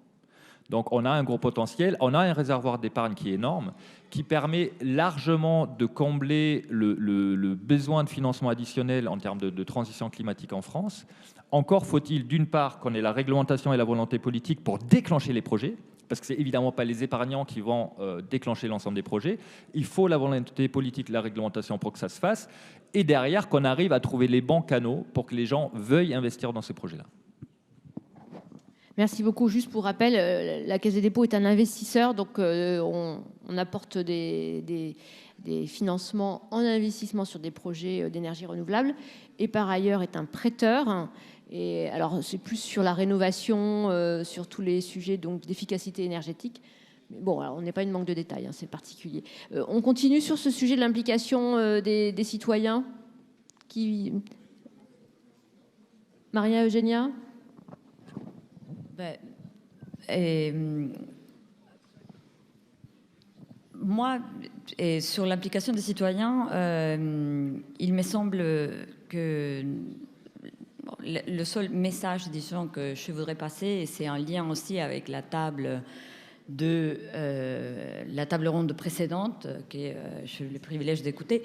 Speaker 4: Donc on a un gros potentiel, on a un réservoir d'épargne qui est énorme, qui permet largement de combler le besoin de financement additionnel en termes de transition climatique en France. Encore faut-il d'une part qu'on ait la réglementation et la volonté politique pour déclencher les projets, parce que ce n'est évidemment pas les épargnants qui vont déclencher l'ensemble des projets. Il faut la volonté politique, la réglementation pour que ça se fasse, et derrière qu'on arrive à trouver les bons canaux pour que les gens veuillent investir dans ces projets-là.
Speaker 1: Merci beaucoup. Juste pour rappel, la Caisse des dépôts est un investisseur, donc on apporte des financements en investissement sur des projets d'énergie renouvelable, et par ailleurs est un prêteur. Et alors c'est plus sur la rénovation, sur tous les sujets donc d'efficacité énergétique. Mais bon, alors, on n'est pas une banque de détails, hein, c'est particulier. On continue sur ce sujet de l'implication des citoyens. Maria Eugénia.
Speaker 3: Moi, sur l'implication des citoyens, il me semble que le seul message, disons, que je voudrais passer, et c'est en lien aussi avec la table ronde précédente, que j'ai eu le privilège d'écouter.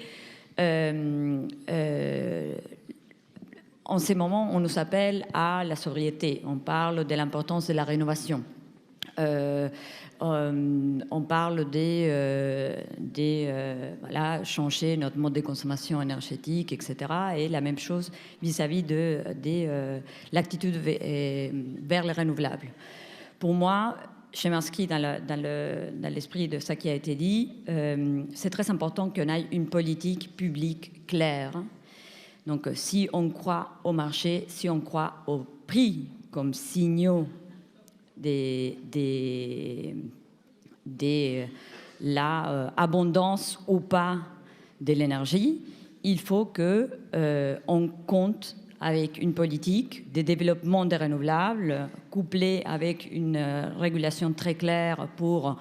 Speaker 3: En ces moments, on nous appelle à la sobriété. On parle de l'importance de la rénovation. On parle voilà, changer notre mode de consommation énergétique, etc. Et la même chose vis-à-vis de l'attitude vers les renouvelables. Pour moi, je m'inscris dans l'esprit de ça qui a été dit. C'est très important qu'on ait une politique publique claire. Donc, si on croit au marché, si on croit au prix comme signaux de l'abondance ou pas de l'énergie, il faut qu'on compte avec une politique de développement des renouvelables couplée avec une régulation très claire pour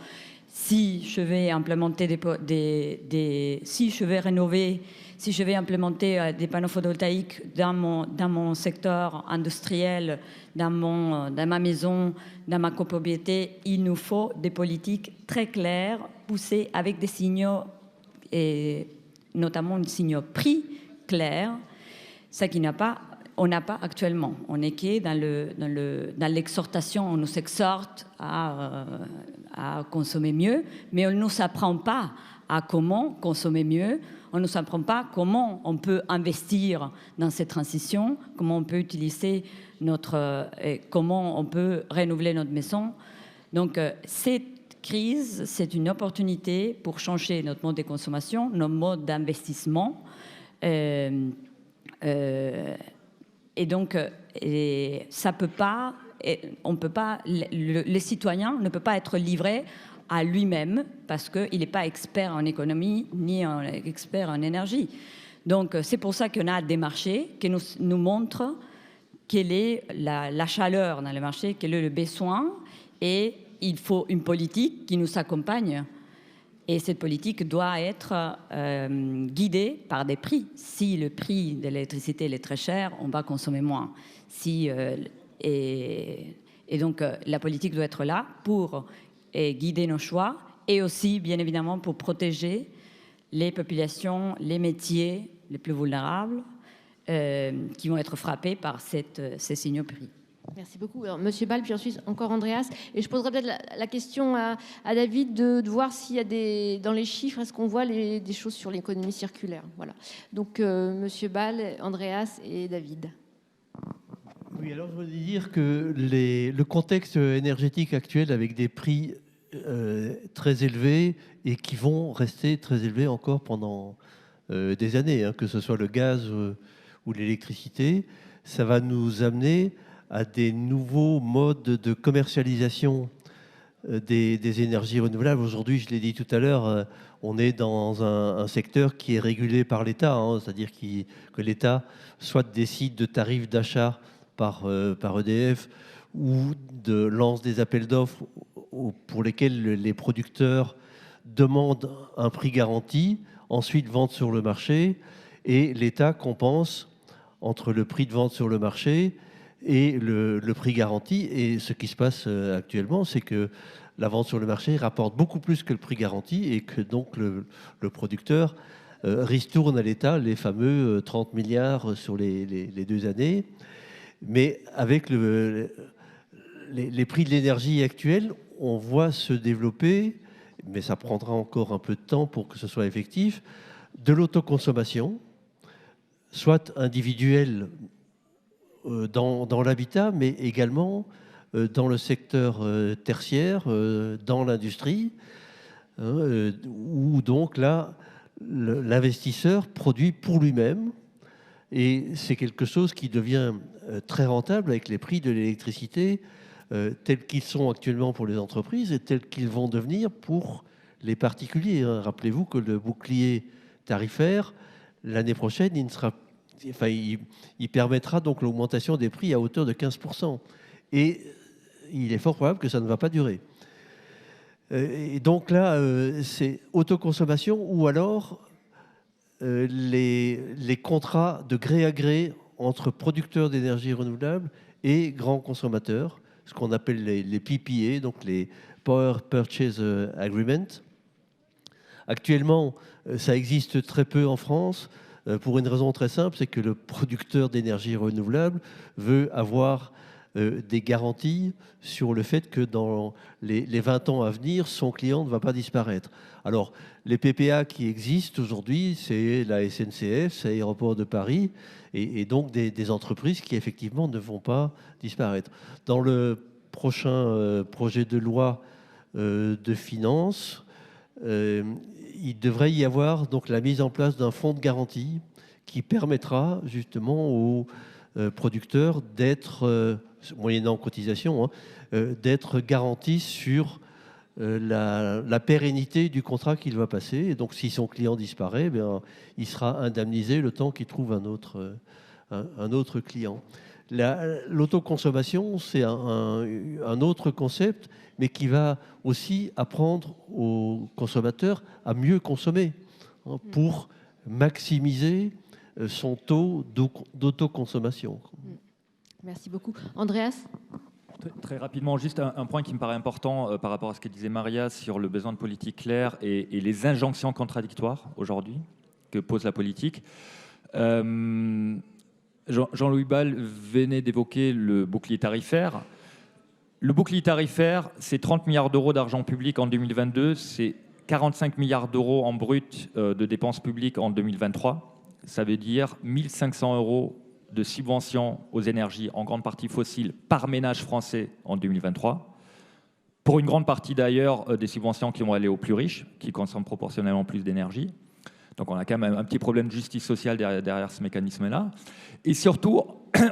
Speaker 3: si je vais implémenter si je vais rénover, si je vais implémenter des panneaux photovoltaïques dans mon secteur industriel, dans ma maison, dans ma copropriété, il nous faut des politiques très claires, poussées avec des signaux, et notamment des signaux prix clairs, ce on n'a pas actuellement. On est dans l'exhortation, on nous exhorte à consommer mieux, mais on ne nous apprend pas à comment consommer mieux. On ne nous apprend pas comment on peut investir dans cette transition, comment on peut utiliser comment on peut renouveler notre maison. Donc, cette crise, c'est une opportunité pour changer notre mode de consommation, notre mode d'investissement. Et donc, ça peut pas, on peut pas, les citoyens ne peuvent pas être livrés à lui-même parce qu'il n'est pas expert en économie ni expert en énergie. Donc, c'est pour ça qu'on a des marchés qui nous montrent quelle est la chaleur dans les marchés, quel est le besoin, et il faut une politique qui nous accompagne. Et cette politique doit être guidée par des prix. Si le prix de l'électricité est très cher, on va consommer moins. Et donc, la politique doit être là pour guider nos choix et aussi, bien évidemment, pour protéger les populations, les métiers les plus vulnérables qui vont être frappés par ces signaux prix.
Speaker 1: Merci beaucoup. Alors, Monsieur Ball, puis ensuite encore Andreas. Et je poserai peut-être la question à David de voir s'il y a dans les chiffres, est-ce qu'on voit des choses sur l'économie circulaire. Voilà. Donc, Monsieur Ball, Andreas et David.
Speaker 5: Oui, alors je voudrais dire que le contexte énergétique actuel avec des prix très élevés et qui vont rester très élevés encore pendant des années, hein, que ce soit le gaz ou l'électricité, ça va nous amener à des nouveaux modes de commercialisation des énergies renouvelables. Aujourd'hui, je l'ai dit tout à l'heure, on est dans un secteur qui est régulé par l'État, hein, c'est-à-dire que l'État soit décide de tarifs d'achat par EDF ou lance des appels d'offres pour lesquels les producteurs demandent un prix garanti, ensuite vendent sur le marché, et l'État compense entre le prix de vente sur le marché et le prix garanti. Et ce qui se passe actuellement, c'est que la vente sur le marché rapporte beaucoup plus que le prix garanti et que donc le producteur ristourne à l'État les fameux 30 milliards sur les 2 années. Mais avec les prix de l'énergie actuels, on voit se développer, mais ça prendra encore un peu de temps pour que ce soit effectif, de l'autoconsommation, soit individuelle dans l'habitat, mais également dans le secteur tertiaire, dans l'industrie, où donc là, l'investisseur produit pour lui-même. Et c'est quelque chose qui devient très rentable avec les prix de l'électricité tels qu'ils sont actuellement pour les entreprises et tels qu'ils vont devenir pour les particuliers. Rappelez-vous que le bouclier tarifaire, l'année prochaine, il permettra donc l'augmentation des prix à hauteur de 15%. Et il est fort probable que ça ne va pas durer. Et donc là, c'est autoconsommation ou alors les contrats de gré à gré entre producteurs d'énergie renouvelable et grands consommateurs, ce qu'on appelle les PPA, donc les Power Purchase Agreement. Actuellement, ça existe très peu en France, pour une raison très simple, c'est que le producteur d'énergie renouvelable veut avoir des garanties sur le fait que dans les 20 ans à venir, son client ne va pas disparaître. Alors, les PPA qui existent aujourd'hui, c'est la SNCF, c'est Aéroports de Paris, et donc des entreprises qui effectivement ne vont pas disparaître. Dans le prochain projet de loi de finances, il devrait y avoir donc la mise en place d'un fonds de garantie qui permettra justement aux producteurs d'être, moyennant cotisation, d'être garantis sur la pérennité du contrat qu'il va passer. Et donc si son client disparaît, il sera indemnisé le temps qu'il trouve un autre client. L'autoconsommation, c'est un autre concept, mais qui va aussi apprendre aux consommateurs à mieux consommer pour maximiser son taux d'autoconsommation.
Speaker 1: Merci beaucoup. Andreas ?
Speaker 4: Très rapidement, juste un point qui me paraît important par rapport à ce que disait Maria sur le besoin de politique claire et les injonctions contradictoires aujourd'hui que pose la politique. Jean-Louis Ball venait d'évoquer le bouclier tarifaire. Le bouclier tarifaire, c'est 30 milliards d'euros d'argent public en 2022, c'est 45 milliards d'euros en brut de dépenses publiques en 2023. Ça veut dire 1 500 euros de subventions aux énergies en grande partie fossiles par ménage français en 2023. Pour une grande partie d'ailleurs des subventions qui vont aller aux plus riches, qui consomment proportionnellement plus d'énergie. Donc on a quand même un petit problème de justice sociale derrière ce mécanisme-là. Et surtout,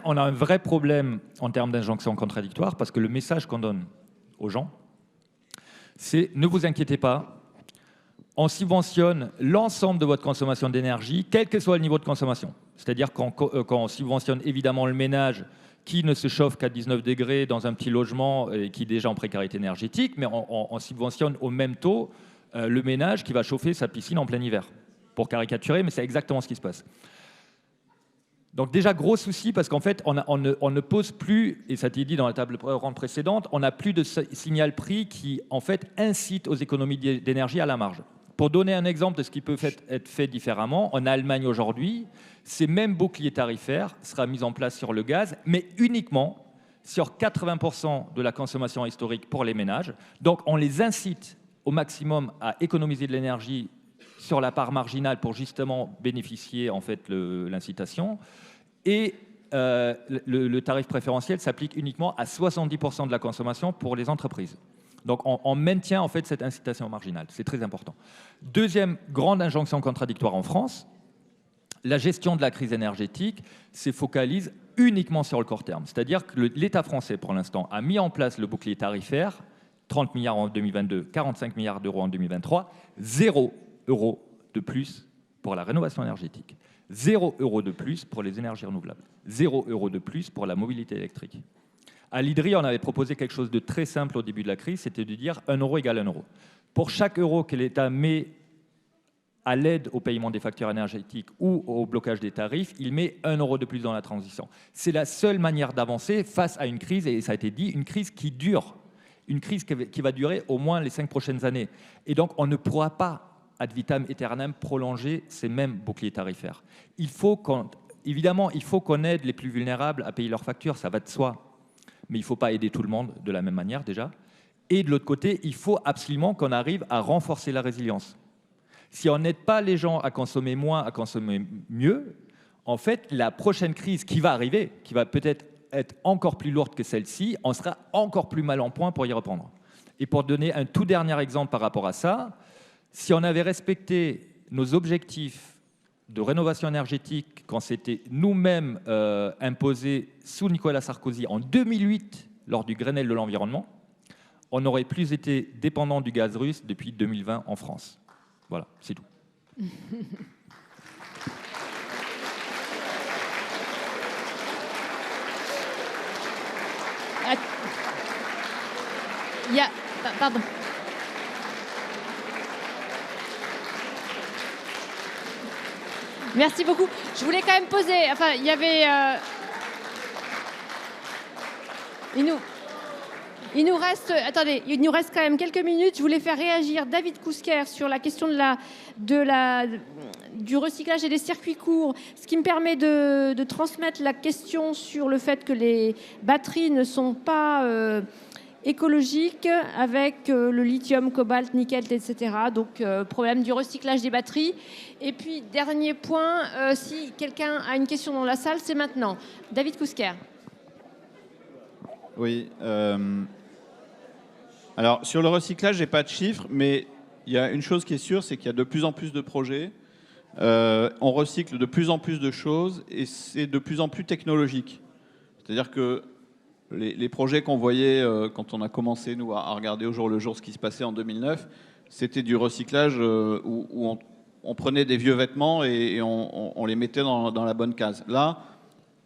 Speaker 4: on a un vrai problème en termes d'injonctions contradictoires parce que le message qu'on donne aux gens, c'est ne vous inquiétez pas, on subventionne l'ensemble de votre consommation d'énergie, quel que soit le niveau de consommation. C'est-à-dire qu'on subventionne évidemment le ménage qui ne se chauffe qu'à 19 degrés dans un petit logement et qui est déjà en précarité énergétique, mais on subventionne au même taux le ménage qui va chauffer sa piscine en plein hiver. Pour caricaturer, mais c'est exactement ce qui se passe. Donc déjà, gros souci, parce qu'en fait, on ne pose plus, et ça a été dit dans la table ronde précédente, on n'a plus de signal prix qui, en fait, incite aux économies d'énergie à la marge. Pour donner un exemple de ce qui peut être fait différemment, en Allemagne aujourd'hui, ces mêmes boucliers tarifaires sera mis en place sur le gaz, mais uniquement sur 80% de la consommation historique pour les ménages. Donc on les incite au maximum à économiser de l'énergie sur la part marginale pour justement bénéficier en fait l'incitation. Et le tarif préférentiel s'applique uniquement à 70% de la consommation pour les entreprises. Donc on maintient en fait cette incitation marginale, c'est très important. Deuxième grande injonction contradictoire en France, la gestion de la crise énergétique se focalise uniquement sur le court terme. C'est-à-dire que l'État français, pour l'instant, a mis en place le bouclier tarifaire 30 milliards en 2022, 45 milliards d'euros en 2023, 0 € de plus pour la rénovation énergétique, 0 € de plus pour les énergies renouvelables, 0 € de plus pour la mobilité électrique. À l'IDRI, on avait proposé quelque chose de très simple au début de la crise, c'était de dire 1 € égale 1 €. Pour chaque euro que l'État met à l'aide au paiement des factures énergétiques ou au blocage des tarifs, il met 1 € de plus dans la transition. C'est la seule manière d'avancer face à une crise, et ça a été dit, une crise qui dure, une crise qui va durer au moins les 5 prochaines années. Et donc, on ne pourra pas, ad vitam aeternam, prolonger ces mêmes boucliers tarifaires. Évidemment, il faut qu'on aide les plus vulnérables à payer leurs factures, ça va de soi. Mais il ne faut pas aider tout le monde de la même manière, déjà. Et de l'autre côté, il faut absolument qu'on arrive à renforcer la résilience. Si on n'aide pas les gens à consommer moins, à consommer mieux, en fait, la prochaine crise qui va arriver, qui va peut-être être encore plus lourde que celle-ci, on sera encore plus mal en point pour y reprendre. Et pour donner un tout dernier exemple par rapport à ça, si on avait respecté nos objectifs de rénovation énergétique quand c'était nous-mêmes imposés sous Nicolas Sarkozy en 2008 lors du Grenelle de l'environnement, on n'aurait plus été dépendant du gaz russe depuis 2020 en France. Voilà, c'est tout.
Speaker 1: Pardon. Merci beaucoup. Je voulais quand même poser. Enfin, il y avait. Il nous reste. Attendez, il nous reste quand même quelques minutes. Je voulais faire réagir David Kousker sur la question du recyclage et des circuits courts, ce qui me permet de transmettre la question sur le fait que les batteries ne sont pas écologiques avec le lithium, cobalt, nickel, etc. Donc, problème du recyclage des batteries. Et puis, dernier point, si quelqu'un a une question dans la salle, c'est maintenant. David Kousker.
Speaker 2: Oui. Alors, sur le recyclage, je n'ai pas de chiffres, mais il y a une chose qui est sûre, c'est qu'il y a de plus en plus de projets. On recycle de plus en plus de choses et c'est de plus en plus technologique. C'est-à-dire que les projets qu'on voyait quand on a commencé, nous, à regarder au jour le jour ce qui se passait en 2009, c'était du recyclage où on prenait des vieux vêtements et on les mettait dans la bonne case. Là,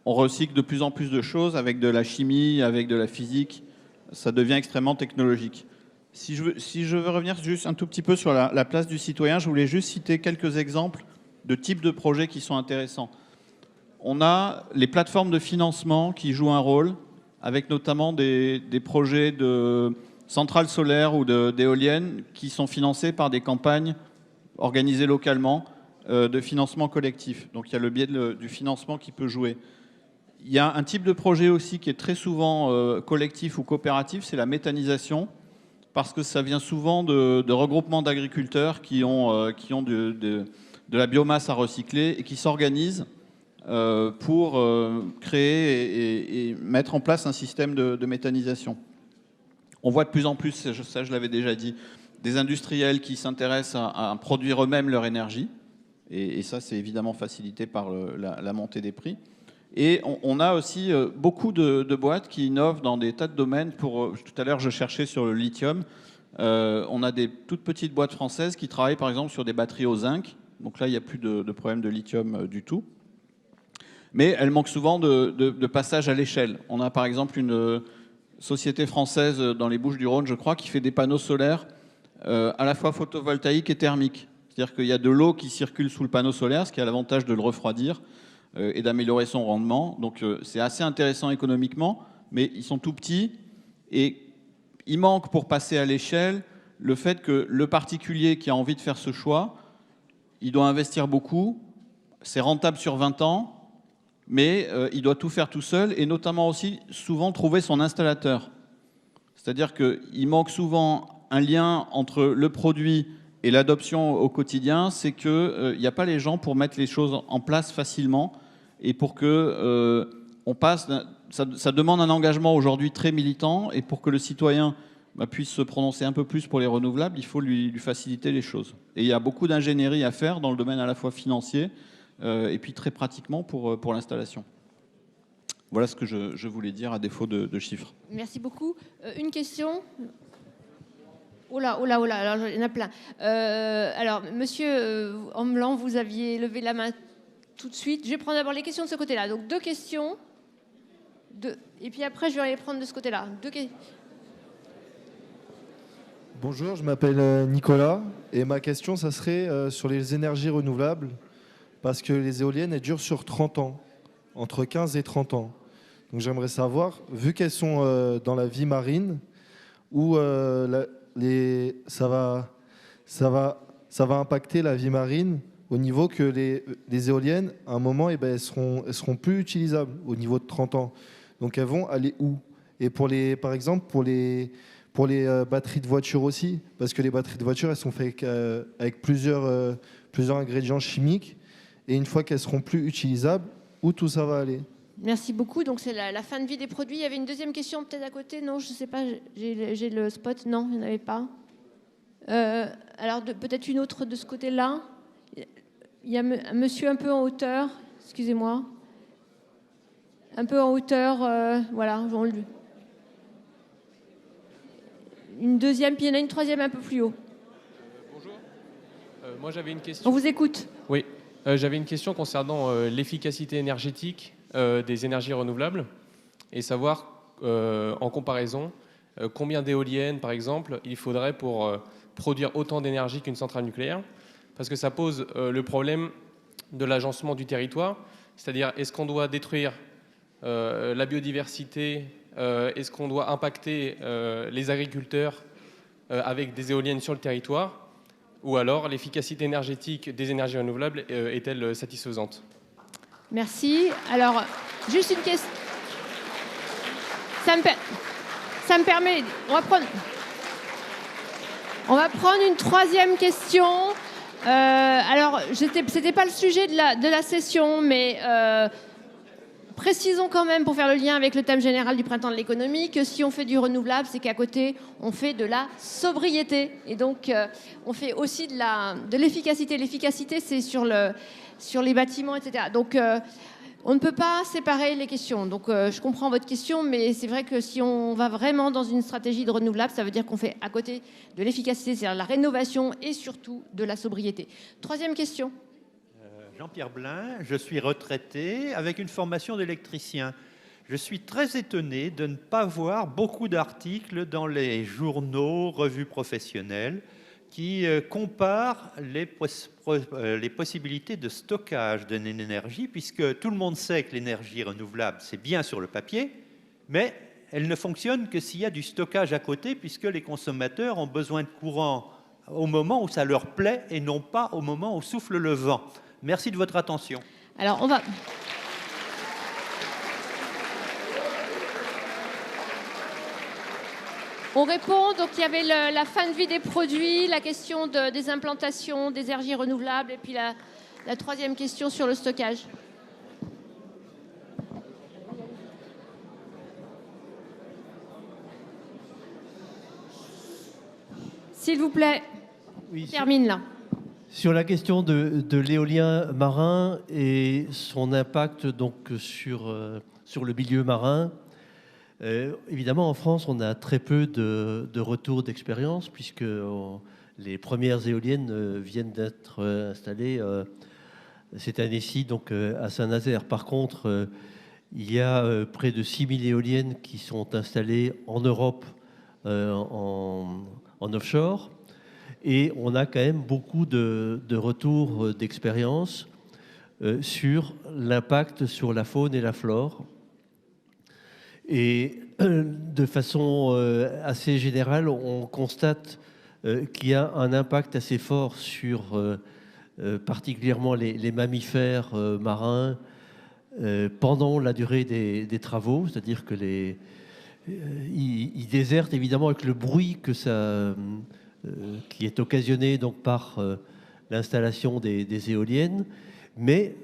Speaker 2: on recycle de plus en plus de choses avec de la chimie, avec de la physique. Ça devient extrêmement technologique. Si je veux revenir juste un tout petit peu sur la place du citoyen, je voulais juste citer quelques exemples de types de projets qui sont intéressants. On a les plateformes de financement qui jouent un rôle, avec notamment des projets de centrales solaires ou d'éoliennes qui sont financés par des campagnes organisées localement de financement collectif. Donc il y a le biais du financement qui peut jouer. Il y a un type de projet aussi qui est très souvent collectif ou coopératif, c'est la méthanisation, parce que ça vient souvent de regroupements d'agriculteurs qui ont de la biomasse à recycler et qui s'organisent pour créer et mettre en place un système de méthanisation. On voit de plus en plus, ça je l'avais déjà dit, des industriels qui s'intéressent à produire eux-mêmes leur énergie, et ça c'est évidemment facilité par la montée des prix. Et on a aussi beaucoup de boîtes qui innovent dans des tas de domaines. Tout à l'heure, je cherchais sur le lithium. On a des toutes petites boîtes françaises qui travaillent par exemple sur des batteries au zinc. Donc là, il n'y a plus de problème de lithium du tout. Mais elles manquent souvent de passage à l'échelle. On a par exemple une société française dans les Bouches-du-Rhône, je crois, qui fait des panneaux solaires à la fois photovoltaïques et thermiques. C'est-à-dire qu'il y a de l'eau qui circule sous le panneau solaire, ce qui a l'avantage de le refroidir et d'améliorer son rendement. Donc c'est assez intéressant économiquement, mais ils sont tout petits et il manque pour passer à l'échelle le fait que le particulier qui a envie de faire ce choix, il doit investir beaucoup, c'est rentable sur 20 ans, mais il doit tout faire tout seul et notamment aussi souvent trouver son installateur. C'est-à-dire qu'il manque souvent un lien entre le produit et l'adoption au quotidien, c'est qu'il n'y a pas les gens pour mettre les choses en place facilement et pour que on passe. Ça demande un engagement aujourd'hui très militant et pour que le citoyen puisse se prononcer un peu plus pour les renouvelables, il faut lui faciliter les choses. Et il y a beaucoup d'ingénierie à faire dans le domaine à la fois financier et puis très pratiquement pour l'installation. Voilà ce que je voulais dire à défaut de chiffres.
Speaker 1: Merci beaucoup. Une question ? Oh là, oh là, oh là, alors, il y en a plein. Alors, monsieur Homeland, vous aviez levé la main tout de suite. Je vais prendre d'abord les questions de ce côté-là. Donc, 2 questions. Et puis après, je vais aller prendre de ce côté-là.
Speaker 6: Bonjour, je m'appelle Nicolas et ma question, ça serait sur les énergies renouvelables parce que les éoliennes, elles durent sur 30 ans, entre 15 et 30 ans. Donc j'aimerais savoir, vu qu'elles sont dans la vie marine, où ça va impacter la vie marine au niveau que les éoliennes, à un moment, elles seront plus utilisables au niveau de 30 ans. Donc elles vont aller où? Et par exemple, pour les batteries de voitures aussi, parce que les batteries de voitures, elles sont faites avec plusieurs ingrédients chimiques, et une fois qu'elles seront plus utilisables, où tout ça va aller?
Speaker 1: Merci beaucoup. Donc, c'est la fin de vie des produits. Il y avait une deuxième question peut-être à côté. Non, je ne sais pas. J'ai le spot. Non, il n'y en avait pas. Alors, peut-être une autre de ce côté-là. Il y a un monsieur un peu en hauteur. Excusez-moi. Un peu en hauteur. Voilà. Une deuxième, puis il y en a une troisième un peu plus haut.
Speaker 7: Bonjour. Moi, j'avais une question.
Speaker 1: On vous écoute.
Speaker 7: Oui. J'avais une question concernant l'efficacité énergétique des énergies renouvelables et savoir, en comparaison, combien d'éoliennes, par exemple, il faudrait pour produire autant d'énergie qu'une centrale nucléaire. Parce que ça pose le problème de l'agencement du territoire. C'est-à-dire, est-ce qu'on doit détruire la biodiversité? Est-ce qu'on doit impacter les agriculteurs avec des éoliennes sur le territoire? Ou alors l'efficacité énergétique des énergies renouvelables est-elle satisfaisante?
Speaker 1: Merci. Alors, juste une question. Ça me permet... On va prendre une troisième question. Alors, c'était pas le sujet de la session, mais... précisons quand même, pour faire le lien avec le thème général du printemps de l'économie, que si on fait du renouvelable, c'est qu'à côté, on fait de la sobriété. Et donc, on fait aussi de l'efficacité. L'efficacité, c'est sur les bâtiments, etc. Donc, on ne peut pas séparer les questions. Donc, je comprends votre question, mais c'est vrai que si on va vraiment dans une stratégie de renouvelable, ça veut dire qu'on fait à côté de l'efficacité, c'est-à-dire la rénovation et surtout de la sobriété. Troisième question.
Speaker 8: Jean-Pierre Blin, je suis retraité avec une formation d'électricien. Je suis très étonné de ne pas voir beaucoup d'articles dans les journaux, revues professionnelles, qui comparent les possibilités de stockage d'une énergie, puisque tout le monde sait que l'énergie renouvelable, c'est bien sur le papier, mais elle ne fonctionne que s'il y a du stockage à côté, puisque les consommateurs ont besoin de courant au moment où ça leur plaît et non pas au moment où souffle le vent. Merci de votre attention.
Speaker 1: Alors, on va... On répond, donc il y avait la fin de vie des produits, la question des implantations, des énergies renouvelables, et puis la troisième question sur le stockage. S'il vous plaît,
Speaker 5: Oui,
Speaker 1: termine là.
Speaker 5: Sur la question de l'éolien marin et son impact donc sur le milieu marin, évidemment en France on a très peu de retours d'expérience puisque les premières éoliennes viennent d'être installées cette année-ci donc à Saint-Nazaire. Par contre, il y a près de 6000 éoliennes qui sont installées en Europe en offshore. Et on a quand même beaucoup de retours d'expérience sur l'impact sur la faune et la flore. Et de façon assez générale, on constate qu'il y a un impact assez fort sur particulièrement les mammifères marins pendant la durée des travaux, c'est-à-dire que ils désertent évidemment avec le bruit que ça... qui est occasionné donc par l'installation des éoliennes, mais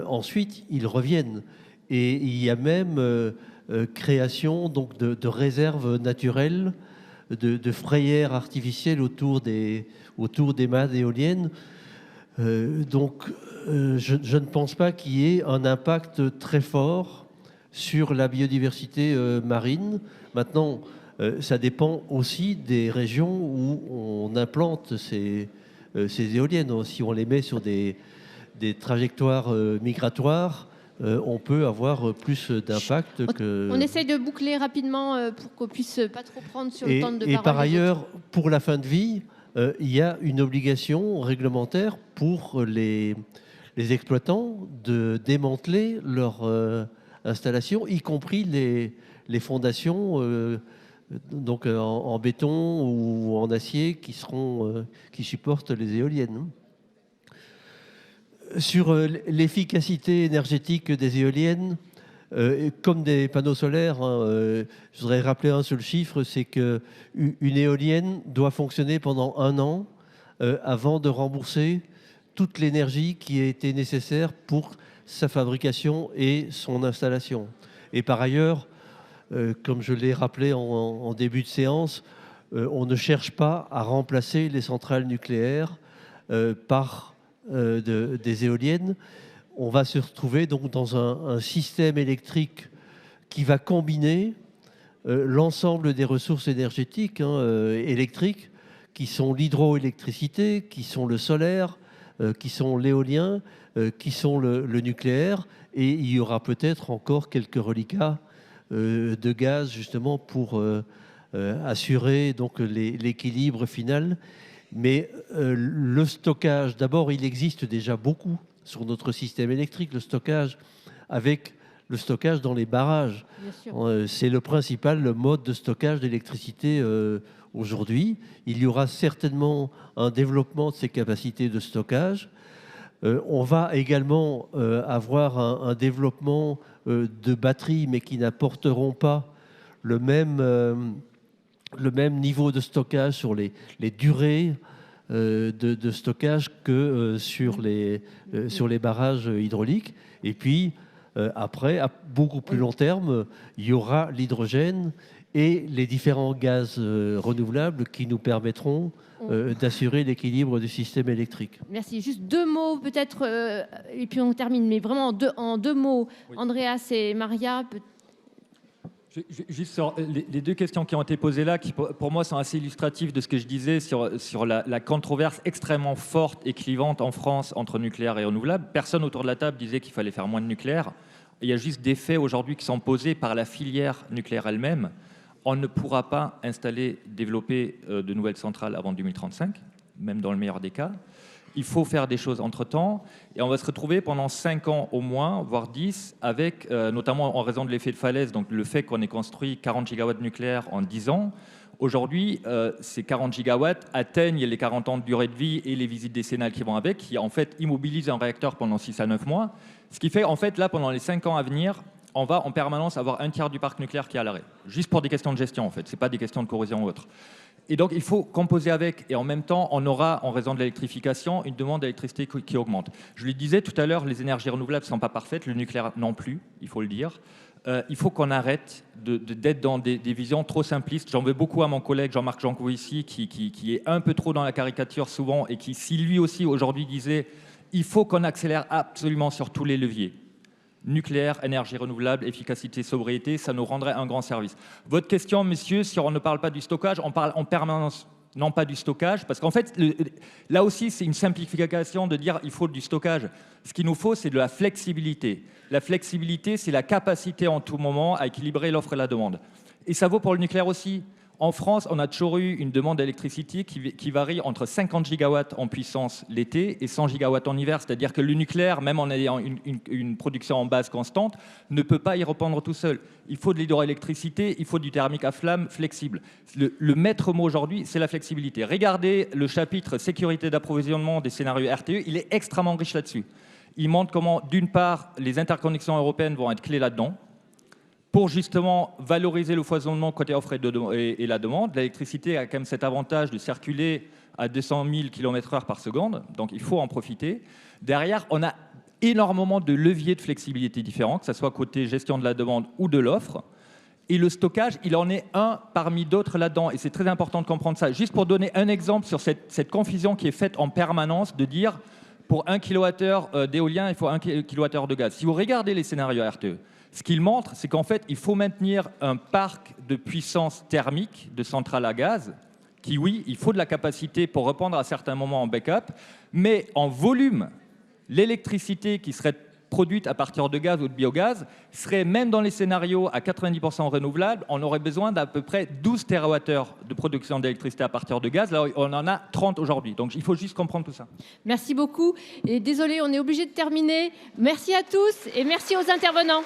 Speaker 5: ensuite ils reviennent. Et il y a même création donc de réserves naturelles, de frayères artificielles autour des mâts d'éoliennes. Donc je ne pense pas qu'il y ait un impact très fort sur la biodiversité marine. Maintenant, ça dépend aussi des régions où on implante ces éoliennes. Si on les met sur des trajectoires migratoires, on peut avoir plus d'impact que...
Speaker 1: On essaye de boucler rapidement pour qu'on puisse pas trop prendre sur le temps de parole.
Speaker 5: Et par ailleurs, pour la fin de vie, il y a une obligation réglementaire pour les exploitants de démanteler leur installation, y compris les fondations donc en béton ou en acier qui supportent les éoliennes. Sur l'efficacité énergétique des éoliennes, comme des panneaux solaires, je voudrais rappeler un seul chiffre, c'est qu'une éolienne doit fonctionner pendant 1 an avant de rembourser toute l'énergie qui a été nécessaire pour sa fabrication et son installation. Et par ailleurs, comme je l'ai rappelé en début de séance, on ne cherche pas à remplacer les centrales nucléaires par des éoliennes. On va se retrouver donc dans un système électrique qui va combiner l'ensemble des ressources énergétiques électriques, qui sont l'hydroélectricité, qui sont le solaire, qui sont l'éolien, qui sont le nucléaire, et il y aura peut-être encore quelques reliquats de gaz justement pour assurer donc l'équilibre final. Mais le stockage, d'abord, il existe déjà beaucoup sur notre système électrique, le stockage avec le stockage dans les barrages. C'est le principal mode de stockage d'électricité aujourd'hui. Il y aura certainement un développement de ces capacités de stockage. On va également avoir un développement de batteries, mais qui n'apporteront pas le même niveau de stockage sur les durées de stockage que sur les barrages hydrauliques. Et puis, après, à beaucoup plus long terme, il y aura l'hydrogène et les différents gaz renouvelables qui nous permettront d'assurer l'équilibre du système électrique.
Speaker 1: Merci. Juste 2 mots peut-être, et puis on termine, mais vraiment en deux mots. Oui. Andreas et Maria.
Speaker 4: Juste sur les 2 questions qui ont été posées là, qui pour moi sont assez illustratives de ce que je disais sur la controverse extrêmement forte et clivante en France entre nucléaire et renouvelable. Personne autour de la table disait qu'il fallait faire moins de nucléaire. Il y a juste des faits aujourd'hui qui sont posés par la filière nucléaire elle-même. On ne pourra pas installer, développer de nouvelles centrales avant 2035, même dans le meilleur des cas. Il faut faire des choses entre-temps, et on va se retrouver pendant 5 ans au moins, voire 10, avec, notamment en raison de l'effet de falaise, donc le fait qu'on ait construit 40 gigawatts nucléaires en 10 ans. Aujourd'hui, ces 40 gigawatts atteignent les 40 ans de durée de vie et les visites décennales qui vont avec, qui en fait immobilisent un réacteur pendant 6 à 9 mois. Ce qui fait, en fait, là, pendant les 5 ans à venir, on va en permanence avoir 1/3 du parc nucléaire qui est à l'arrêt. Juste pour des questions de gestion, en fait. Ce n'est pas des questions de corrosion ou autre. Et donc, il faut composer avec. Et en même temps, on aura, en raison de l'électrification, une demande d'électricité qui augmente. Je le disais tout à l'heure, les énergies renouvelables ne sont pas parfaites, le nucléaire non plus, il faut le dire. Il faut qu'on arrête d'être dans des visions trop simplistes. J'en veux beaucoup à mon collègue Jean-Marc Jancovici, qui est un peu trop dans la caricature souvent, et qui, si lui aussi aujourd'hui disait « il faut qu'on accélère absolument sur tous les leviers », nucléaire, énergie renouvelable, efficacité, sobriété, ça nous rendrait un grand service. Votre question, messieurs, si on ne parle pas du stockage, on parle en permanence, non pas du stockage, parce qu'en fait, là aussi, c'est une simplification de dire il faut du stockage. Ce qu'il nous faut, c'est de la flexibilité. La flexibilité, c'est la capacité en tout moment à équilibrer l'offre et la demande. Et ça vaut pour le nucléaire aussi. En France, on a toujours eu une demande d'électricité qui varie entre 50 gigawatts en puissance l'été et 100 gigawatts en hiver. C'est-à-dire que le nucléaire, même en ayant une production en base constante, ne peut pas y répondre tout seul. Il faut de l'hydroélectricité, il faut du thermique à flamme flexible. Le maître mot aujourd'hui, c'est la flexibilité. Regardez le chapitre sécurité d'approvisionnement des scénarios RTE, il est extrêmement riche là-dessus. Il montre comment, d'une part, les interconnexions européennes vont être clés là-dedans, pour justement valoriser le foisonnement côté offre et la demande. L'électricité a quand même cet avantage de circuler à 200 000 km/h par seconde, donc il faut en profiter. Derrière, on a énormément de leviers de flexibilité différents, que ce soit côté gestion de la demande ou de l'offre. Et le stockage, il en est un parmi d'autres là-dedans. Et c'est très important de comprendre ça. Juste pour donner un exemple sur cette confusion qui est faite en permanence de dire pour 1 kWh d'éolien, il faut 1 kWh de gaz. Si vous regardez les scénarios RTE, Ce qu'il montre, c'est qu'en fait, il faut maintenir un parc de puissance thermique de centrales à gaz, qui, oui, il faut de la capacité pour répondre à certains moments en backup, mais en volume, l'électricité qui serait produite à partir de gaz ou de biogaz serait, même dans les scénarios à 90% renouvelable, on aurait besoin d'à peu près 12 TWh de production d'électricité à partir de gaz. Alors, on en a 30 aujourd'hui. Donc, il faut juste comprendre tout ça.
Speaker 1: Merci beaucoup. Et désolé, on est obligé de terminer. Merci à tous et merci aux intervenants.